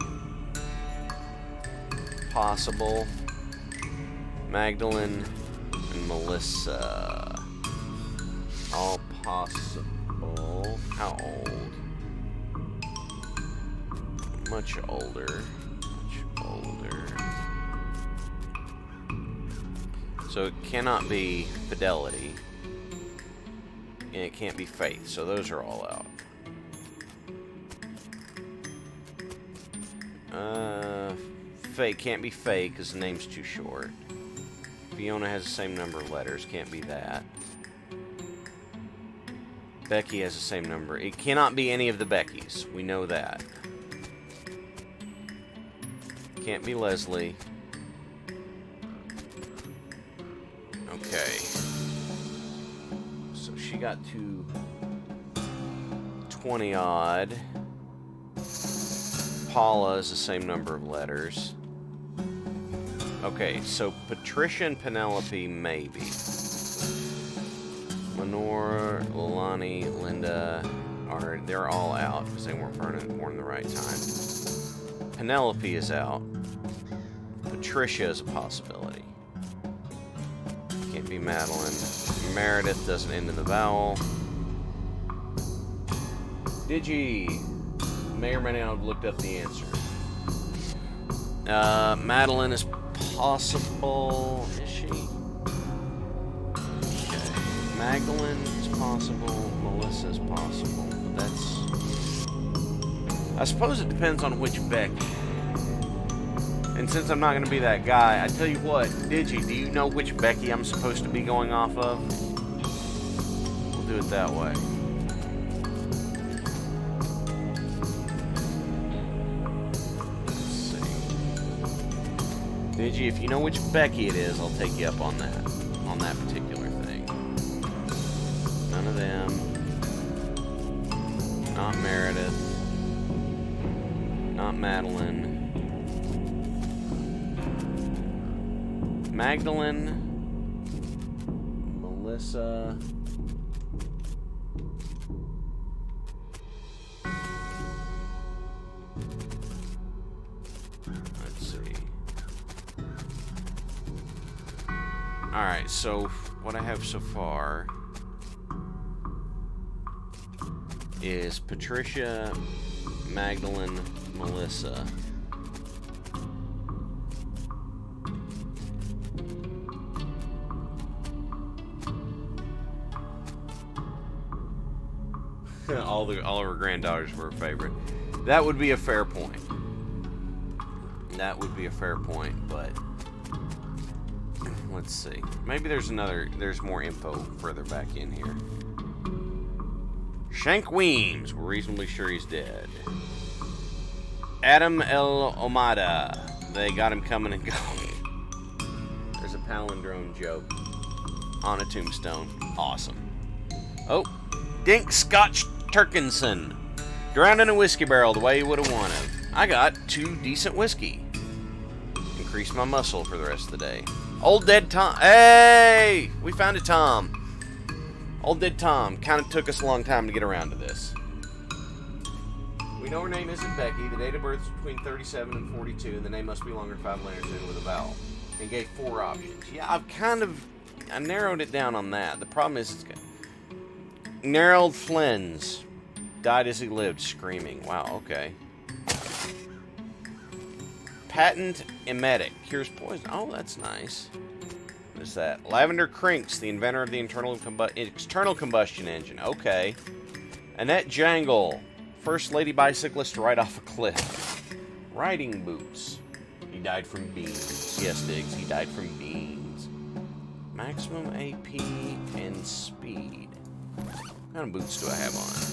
Possible. Magdalene and Melissa. All possible. How old? Much older. Much older. So it cannot be Fidelity. And it can't be Faith. So those are all out. Faye can't be Faye because the name's too short. Fiona has the same number of letters. Can't be that. Becky has the same number. It cannot be any of the Beckys. We know that. Can't be Leslie. Okay. So she got to 20 odd. Paula is the same number of letters. Okay, so Patricia and Penelope, maybe. Lenore, Lilani, Linda, they're all out because they weren't born in the right time. Penelope is out. Patricia is a possibility. Can't be Madeline. Meredith doesn't end in the vowel. Digi may or may not have looked up the answer. Madeline is possible. Is she? Okay. Magdalene is possible. Melissa is possible. But that's... I suppose it depends on which Becky. And since I'm not going to be that guy, I tell you what, Digi, do you know which Becky I'm supposed to be going off of? We'll do it that way. Digi, if you know which Becky it is, I'll take you up on that particular thing. None of them. Not Meredith. Not Madeline. Magdalene. Melissa. Let's see. Alright, so what I have so far is Patricia, Magdalene, Melissa. all of her granddaughters were a favorite. That would be a fair point. That would be a fair point, but let's see. Maybe there's more info further back in here. Shank Weems, we're reasonably sure he's dead. Adam El Omada, they got him coming and going. There's a palindrome joke on a tombstone. Awesome. Oh, Dink Scotch Turkinson. Drowned in a whiskey barrel the way you would have wanted. I got 2 decent whiskey. Increase my muscle for the rest of the day. Old Dead Tom. Hey! We found a Tom. Old Dead Tom. Kind of took us a long time to get around to this. We know her name isn't Becky. The date of birth is between 37 and 42. And the name must be longer than 5 letters in with a vowel. And gave 4 options. Yeah, I narrowed it down on that. The problem is it's got Narrowed Flins. Died as he lived, screaming. Wow, okay. Patent emetic. Cures poison. Oh, that's nice. What is that? Lavender Crinks, the inventor of the external combustion engine. Okay. Annette Jangle. First lady bicyclist to ride off a cliff. Riding boots. He died from beans. Yes, Diggs, he died from beans. Maximum AP and speed. What kind of boots do I have on?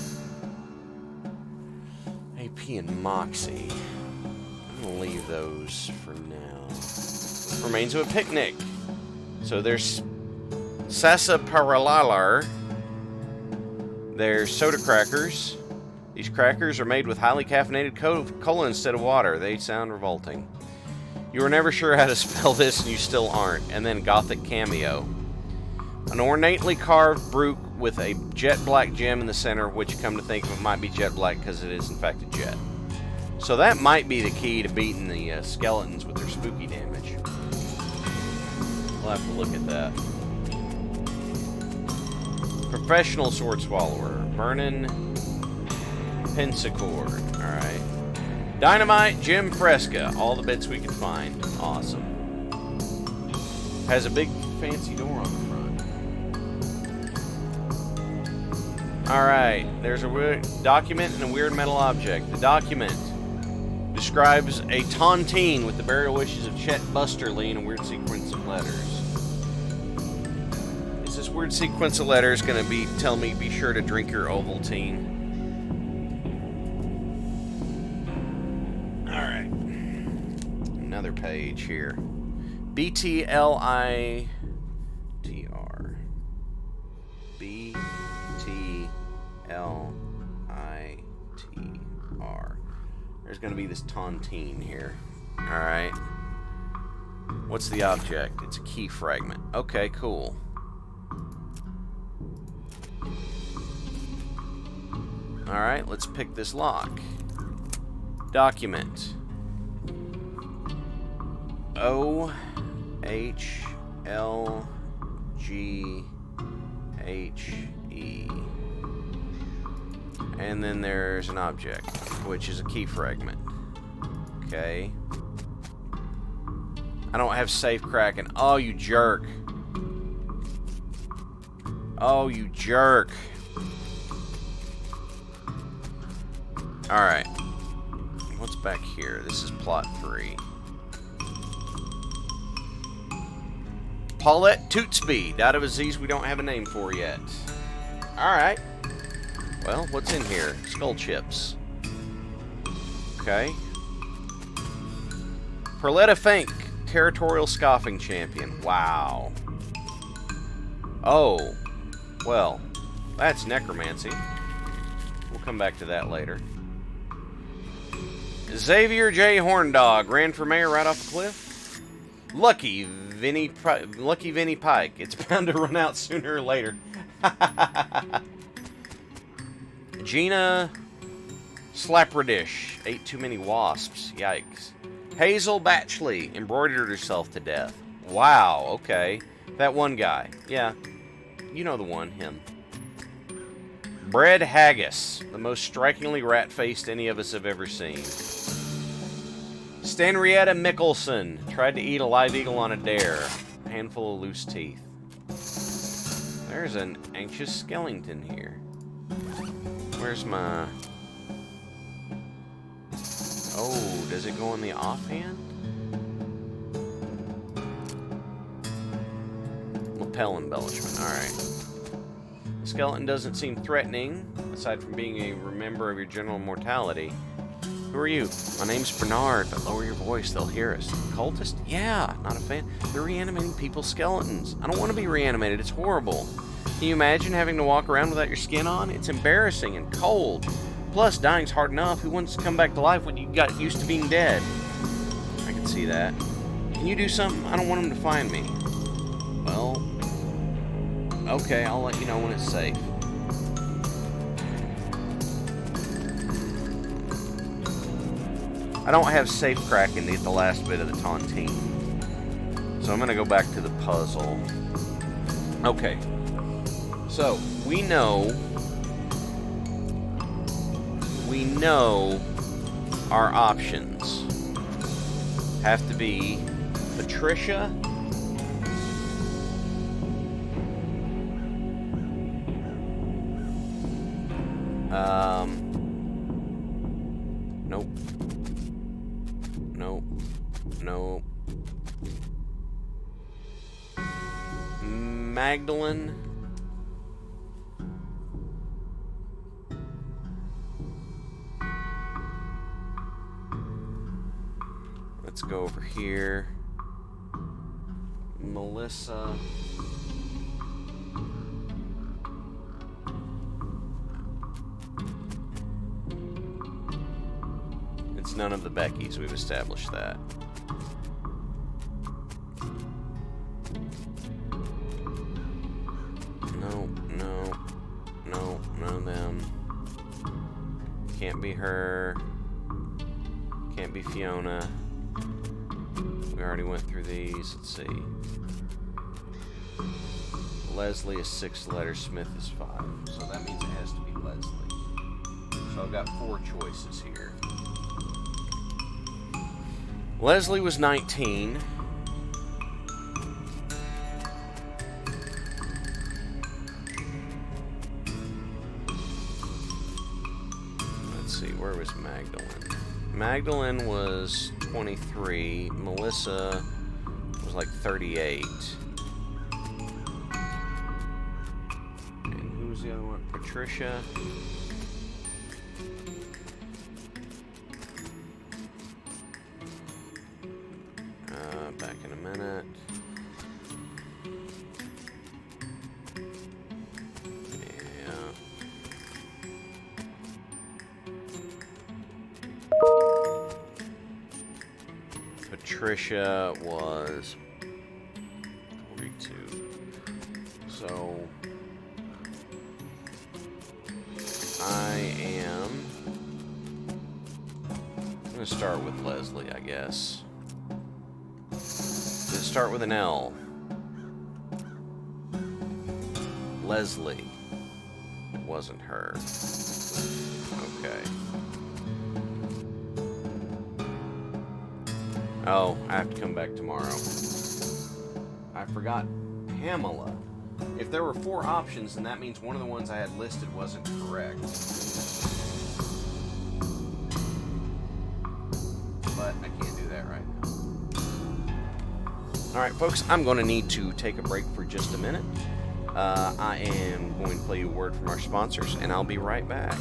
AP and Moxie. I'm going to leave those for now. Remains of a picnic. So there's sarsaparilla. There's soda crackers. These crackers are made with highly caffeinated cola instead of water. They sound revolting. You were never sure how to spell this, and you still aren't. And then Gothic Cameo. An ornately carved brook with a jet black gem in the center, which, come to think of it, might be jet black because it is, in fact, a jet. So that might be the key to beating the skeletons with their spooky damage. We'll have to look at that. Professional sword swallower. Vernon Pensacord. Alright. Dynamite Jim Fresca. All the bits we could find. Awesome. Has a big fancy door on the front. Alright. There's a weird document and a weird metal object. The document describes a tontine with the burial wishes of Chet Busterly in a weird sequence of letters. Is this weird sequence of letters going to be tell me be sure to drink your Ovaltine? All right. Another page here. BTLITR. BTLITR. There's going to be this tontine here. All right. What's the object? It's a key fragment. Okay, cool. Alright, let's pick this lock. Document. OHLGHE. And then there's an object, which is a key fragment. Okay. I don't have safe cracking. Oh, you jerk. Oh, you jerk. Alright. What's back here? This is plot 3. Paulette Tootsby. Died of a disease we don't have a name for yet. Alright. Well, what's in here? Skull chips. Okay. Perletta Fink. Territorial Scoffing Champion. Wow. Oh. Well, that's necromancy. We'll come back to that later. Xavier J. Horndog ran for mayor right off a cliff. Lucky Vinny Pike. It's bound to run out sooner or later. Gina Slapradish ate too many wasps. Yikes. Hazel Batchley embroidered herself to death. Wow, okay. That one guy. Yeah. You know the one, him. Bread Haggis, the most strikingly rat-faced any of us have ever seen. Stanrietta Mickelson tried to eat a live eagle on a dare. A handful of loose teeth. There's an anxious skeleton here. Where's my... Oh, does it go in the offhand? Lapel embellishment, alright. The skeleton doesn't seem threatening, aside from being a remember of your general mortality. Who are you? My name's Bernard, but lower your voice, they'll hear us. Cultist? Yeah, not a fan. They're reanimating people's skeletons. I don't want to be reanimated, it's horrible. Can you imagine having to walk around without your skin on? It's embarrassing and cold. Plus, dying's hard enough. Who wants to come back to life when you got used to being dead? I can see that. Can you do something? I don't want them to find me. Well, okay, I'll let you know when it's safe. I don't have safe cracking to get the last bit of the tontine. So I'm going to go back to the puzzle. Okay. So, we know our options have to be Patricia, nope, nope, nope, Magdalene, let's go over here. Melissa. It's none of the Beckys. We've established that. No, no, no, none of them. Can't be her. Can't be Fiona. We already went through these. Let's see. Leslie is 6 letters. Smith is 5. So that means it has to be Leslie. So I've got 4 choices here. Leslie was 19. Let's see, where was Magdalene? Magdalene was 23. Melissa was like 38. the other one? Patricia. Back in a minute. Yeah. Patricia was 42. So I'm gonna start with Leslie, I guess. Does it start with an L? Leslie. It wasn't her. Okay. Oh, I have to come back tomorrow. I forgot Pamela. If there were 4 options, then that means one of the ones I had listed wasn't correct. But I can't do that right now. Alright, folks, I'm going to need to take a break for just a minute. I am going to play you a word from our sponsors, and I'll be right back.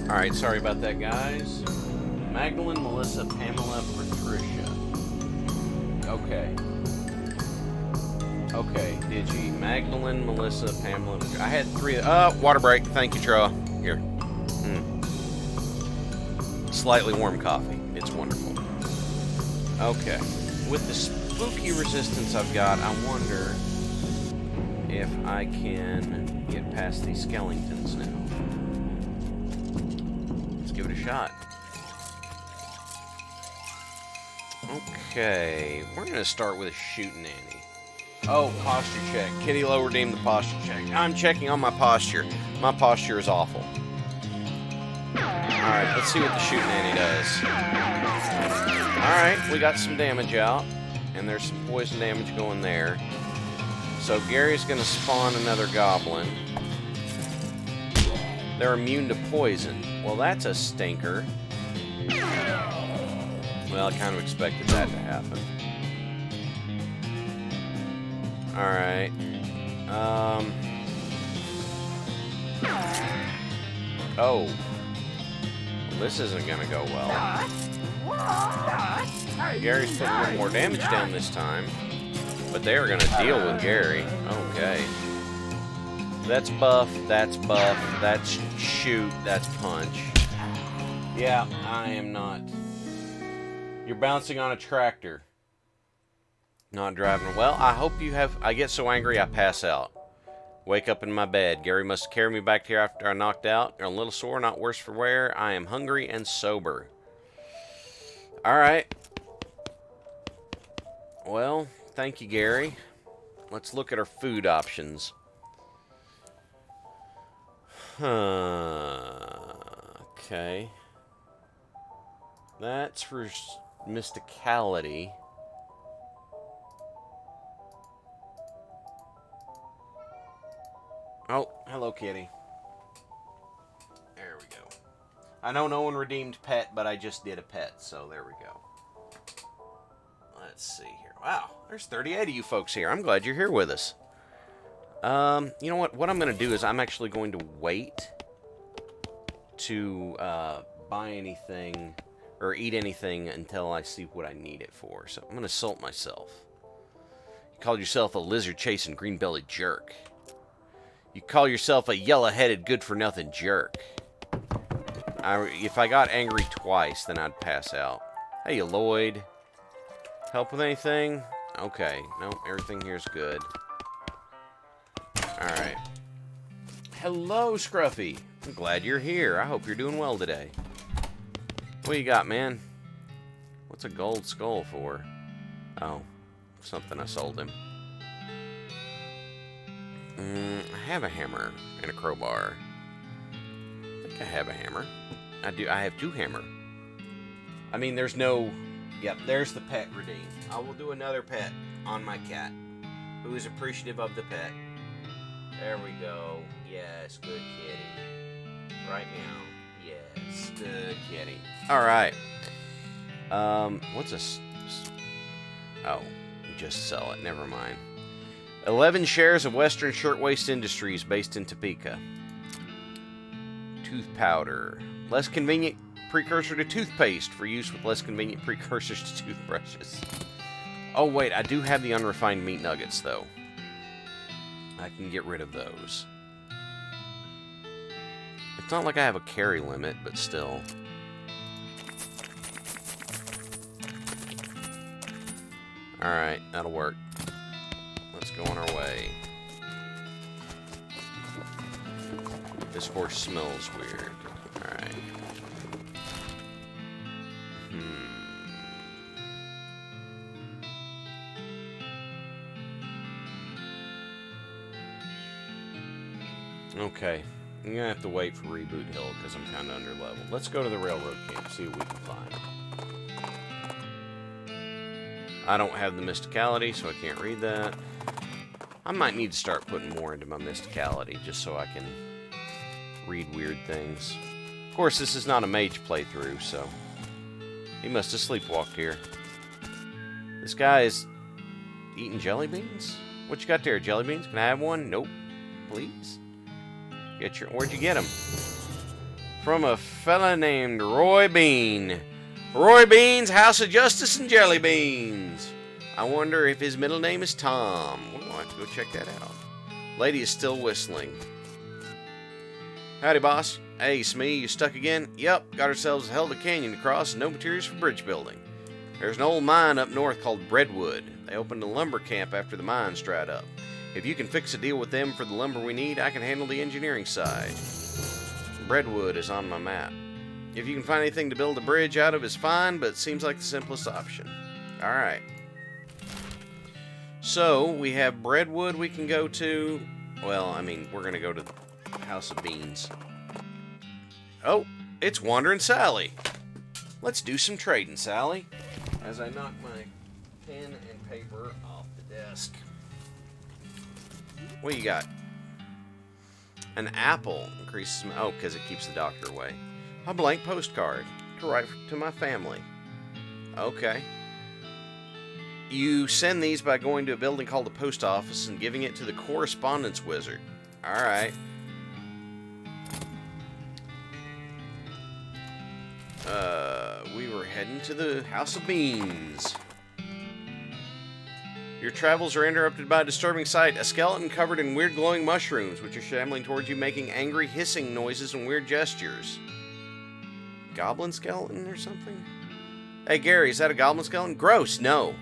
Alright, sorry about that, guys. Magdalene, Melissa, Pamela, Patricia. Okay. Okay, Digi. Magdalene, Melissa, Pamela, Patricia. I had 3. Water break. Thank you, Troa. Here. Slightly warm coffee. It's wonderful. Okay. With the spooky resistance I've got, I wonder if I can get past these skeletons now. Give it a shot. Okay, we're going to start with a shooting Annie. Oh, posture check. Kitty Low redeemed the posture check. I'm checking on my posture. My posture is awful. Alright, let's see what the shooting Annie does. Alright, we got some damage out. And there's some poison damage going there. So Gary's going to spawn another goblin. They're immune to poison. Well, that's a stinker. Well, I kind of expected that to happen. Alright. Oh. Well, this isn't gonna go well. Gary's putting a little more damage down this time. But they are gonna deal with Gary. Okay. That's buff, that's shoot, that's punch. Yeah, I am not. You're bouncing on a tractor. Not driving. Well, I hope you have. I get so angry I pass out. Wake up in my bed. Gary must carry me back here after I knocked out. I'm a little sore, not worse for wear. I am hungry and sober. Alright. Well, thank you, Gary. Let's look at our food options. Okay. That's for mysticality. Oh, Hello, kitty. There we go. I know no one redeemed pet, but I just did a pet, so there we go. Let's see here. Wow, there's 38 of you folks here. I'm glad you're here with us. You know what? What I'm going to do is I'm actually going to wait to buy anything or eat anything until I see what I need it for. So I'm going to salt myself. You call yourself a lizard-chasing green-bellied jerk. You call yourself a yellow-headed good-for-nothing jerk. If I got angry twice, then I'd pass out. Hey, Lloyd. Help with anything? Okay. Nope, everything here's good. Alright. Hello, Scruffy. I'm glad you're here. I hope you're doing well today. What you got, man? What's a gold skull for? Oh, something I sold him. I have a hammer and a crowbar. I think I have a hammer. I do. I have 2 hammer. I mean, there's no... Yep, there's the pet redeemed. I will do another pet on my cat, who is appreciative of the pet. There we go. Yes, good kitty. Right now. Yes, good kitty. Alright. What's a... Oh, just sell it. Never mind. 11 shares of Western Shirtwaist Industries based in Topeka. Tooth powder. Less convenient precursor to toothpaste for use with less convenient precursors to toothbrushes. Oh, wait. I do have the unrefined meat nuggets, though. I can get rid of those. It's not like I have a carry limit, but still. Alright, that'll work. Let's go on our way. This horse smells weird. Alright. Okay. I'm gonna have to wait for Reboot Hill because I'm kind of under level. Let's go to the railroad camp, see what we can find. I don't have the mysticality, so I can't read that. I might need to start putting more into my mysticality just so I can read weird things. Of course, this is not a mage playthrough, so he must have sleepwalked here. This guy is eating jelly beans? What you got there, jelly beans? Can I have one? Nope. Please? Get your... Where'd you get them? From a fella named Roy Bean. Roy Bean's House of Justice and Jelly Beans. I wonder if his middle name is Tom. We'll have to go check that out. Lady is still whistling. Howdy, boss. Hey, Smee, you stuck again? Yep, got ourselves a hell of a canyon to cross and no materials for bridge building. There's an old mine up north called Breadwood. They opened a lumber camp after the mines dried up. If you can fix a deal with them for the lumber we need, I can handle the engineering side. Breadwood is on my map. If you can find anything to build a bridge out of is fine, but it seems like the simplest option. Alright. So, we have Breadwood we can go to. Well, I mean, we're going to go to the House of Beans. Oh, it's Wandering Sally. Let's do some trading, Sally. As I knock my pen and paper off the desk. What do you got? An apple increases my... Oh, because it keeps the doctor away. A blank postcard to write to my family. Okay. You send these by going to a building called the post office and giving it to the correspondence wizard. Alright. We were heading to the House of Beans. Your travels are interrupted by a disturbing sight. A skeleton covered in weird glowing mushrooms, which are shambling towards you, making angry hissing noises and weird gestures. Goblin skeleton or something? Hey, Gary, is that a goblin skeleton? Gross, no.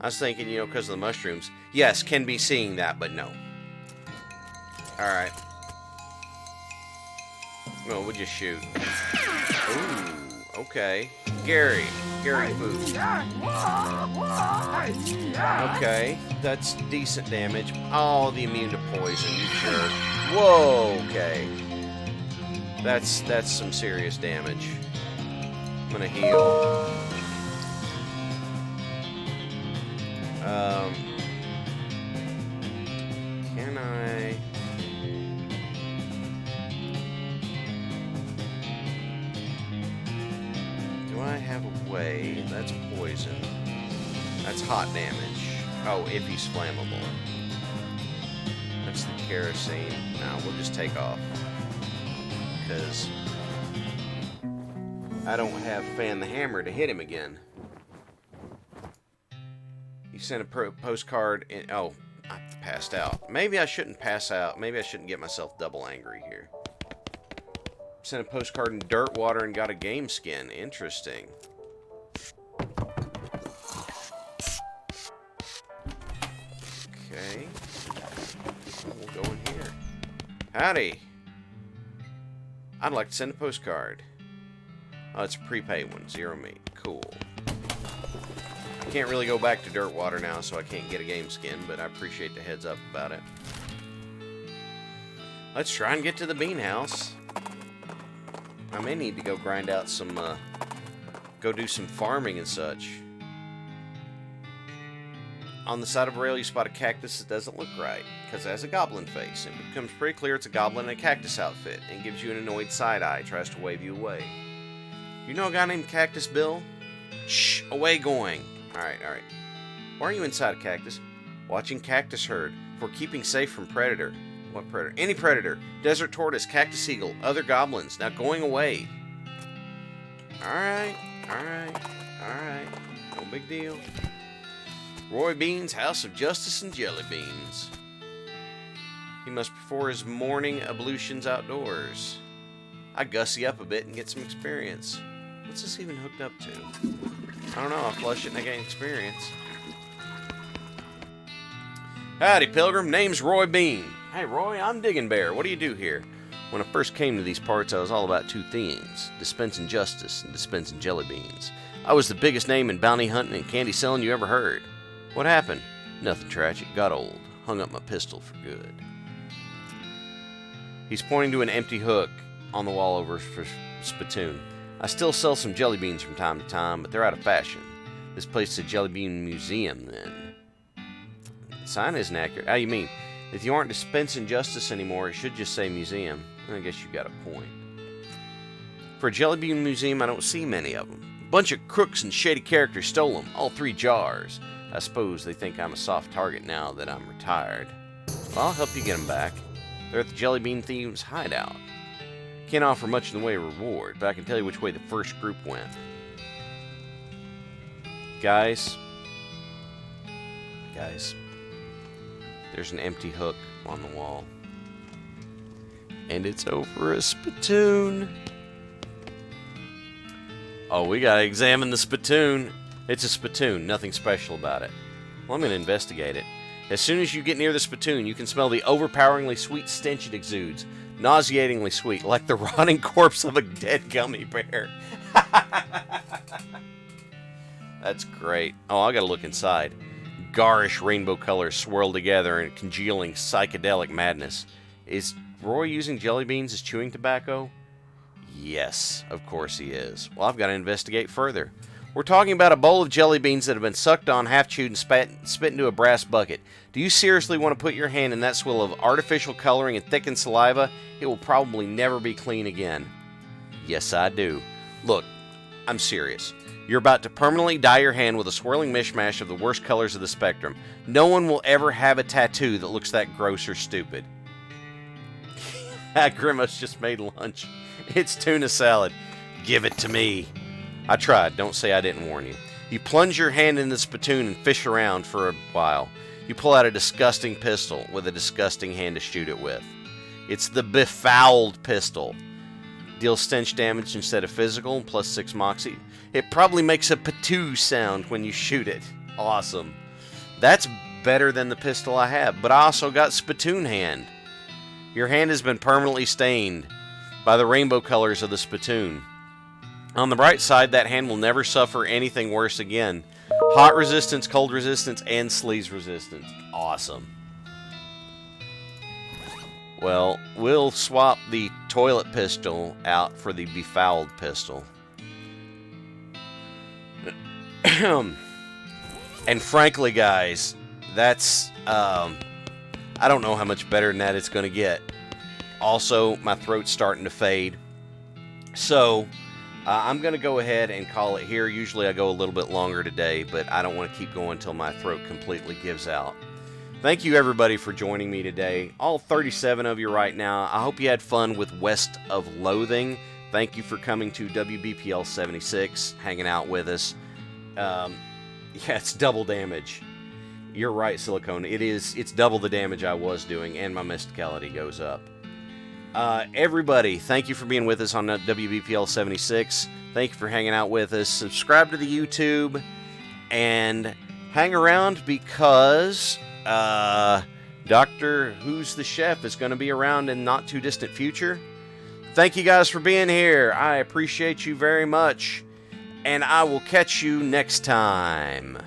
I was thinking, because of the mushrooms. Yes, can be seeing that, but no. Alright. Well, we'll just shoot. Ooh, okay. Gary food. Okay, that's decent damage. Oh, the immune to poison, you jerk. Whoa, okay. That's some serious damage. I'm gonna heal. Can I... way. That's poison. That's hot damage. Oh, if he's flammable. That's the kerosene. Now we'll just take off. Because I don't have Fan the Hammer to hit him again. He sent a postcard in... Oh, I passed out. Maybe I shouldn't pass out. Maybe I shouldn't get myself double angry here. Sent a postcard in dirt water and got a game skin. Interesting. Okay. We'll go in here. Howdy. I'd like to send a postcard. Oh, it's a prepaid one. 0 meat. Cool. I can't really go back to dirt water now, so I can't get a game skin, but I appreciate the heads up about it. Let's try and get to the bean house. I may need to go grind out some, go do some farming and such. On the side of a rail, you spot a cactus that doesn't look right, because it has a goblin face. It becomes pretty clear it's a goblin in a cactus outfit, and gives you an annoyed side eye, tries to wave you away. You know a guy named Cactus Bill? Shh, away going. Alright. Why are you inside a cactus? Watching cactus herd, for keeping safe from predator. What predator? Any predator. Desert tortoise, cactus eagle, other goblins. Now going away. Alright. No big deal. Roy Bean's House of Justice and Jelly Beans. He must perform his morning ablutions outdoors. I gussy up a bit and get some experience. What's this even hooked up to? I don't know. I'll flush it and I gain experience. Howdy, Pilgrim. Name's Roy Bean. Hey, Roy, I'm Digging Bear. What do you do here? When I first came to these parts, I was all about two things. Dispensing justice and dispensing jelly beans. I was the biggest name in bounty hunting and candy selling you ever heard. What happened? Nothing tragic. Got old. Hung up my pistol for good. He's pointing to an empty hook on the wall over for spittoon. I still sell some jelly beans from time to time, but they're out of fashion. This place is a jelly bean museum, then. The sign isn't accurate. How you mean? If you aren't dispensing justice anymore, it should just say museum. I guess you got a point. For a jelly bean museum, I don't see many of them. A bunch of crooks and shady characters stole them, all 3 jars. I suppose they think I'm a soft target now that I'm retired. Well, I'll help you get them back. They're at the Jelly Bean Thieves' hideout. Can't offer much in the way of reward, but I can tell you which way the first group went. Guys, there's an empty hook on the wall. And it's over a spittoon. Oh, we gotta examine the spittoon. It's a spittoon, nothing special about it. Well, I'm gonna investigate it. As soon as you get near the spittoon, you can smell the overpoweringly sweet stench it exudes. Nauseatingly sweet, like the rotting corpse of a dead gummy bear. That's great. Oh, I gotta look inside. Garish rainbow colors swirl together in congealing psychedelic madness. Is Roy using jelly beans as chewing tobacco? Yes, of course he is. Well, I've got to investigate further. We're talking about a bowl of jelly beans that have been sucked on, half chewed, and spit into a brass bucket. Do you seriously want to put your hand in that swill of artificial coloring and thickened saliva? It will probably never be clean again. Yes, I do. Look, I'm serious. You're about to permanently dye your hand with a swirling mishmash of the worst colors of the spectrum. No one will ever have a tattoo that looks that gross or stupid. Grimace just made lunch. It's tuna salad. Give it to me. I tried. Don't say I didn't warn you. You plunge your hand in the spittoon and fish around for a while. You pull out a disgusting pistol with a disgusting hand to shoot it with. It's the befouled pistol. Deals stench damage instead of physical, plus 6 moxie. It probably makes a patoo sound when you shoot it. Awesome. That's better than the pistol I have, but I also got spittoon hand. Your hand has been permanently stained by the rainbow colors of the spittoon. On the bright side, that hand will never suffer anything worse again. Hot resistance, cold resistance, and sleaze resistance. Awesome. Well, we'll swap the toilet pistol out for the befouled pistol. And frankly, guys, that's, I don't know how much better than that it's going to get. Also, my throat's starting to fade. So, I'm going to go ahead and call it here. Usually I go a little bit longer today, but I don't want to keep going until my throat completely gives out. Thank you, everybody, for joining me today. All 37 of you right now. I hope you had fun with West of Loathing. Thank you for coming to WBPL 76, hanging out with us. Yeah, it's double damage. You're right, Silicone. It's double the damage I was doing, and my mysticality goes up. Everybody, thank you for being with us on WBPL 76. Thank you for hanging out with us. Subscribe to the YouTube, and hang around because Dr. Who's the Chef is going to be around in not too distant future. Thank you guys for being here. I appreciate you very much, and I will catch you next time.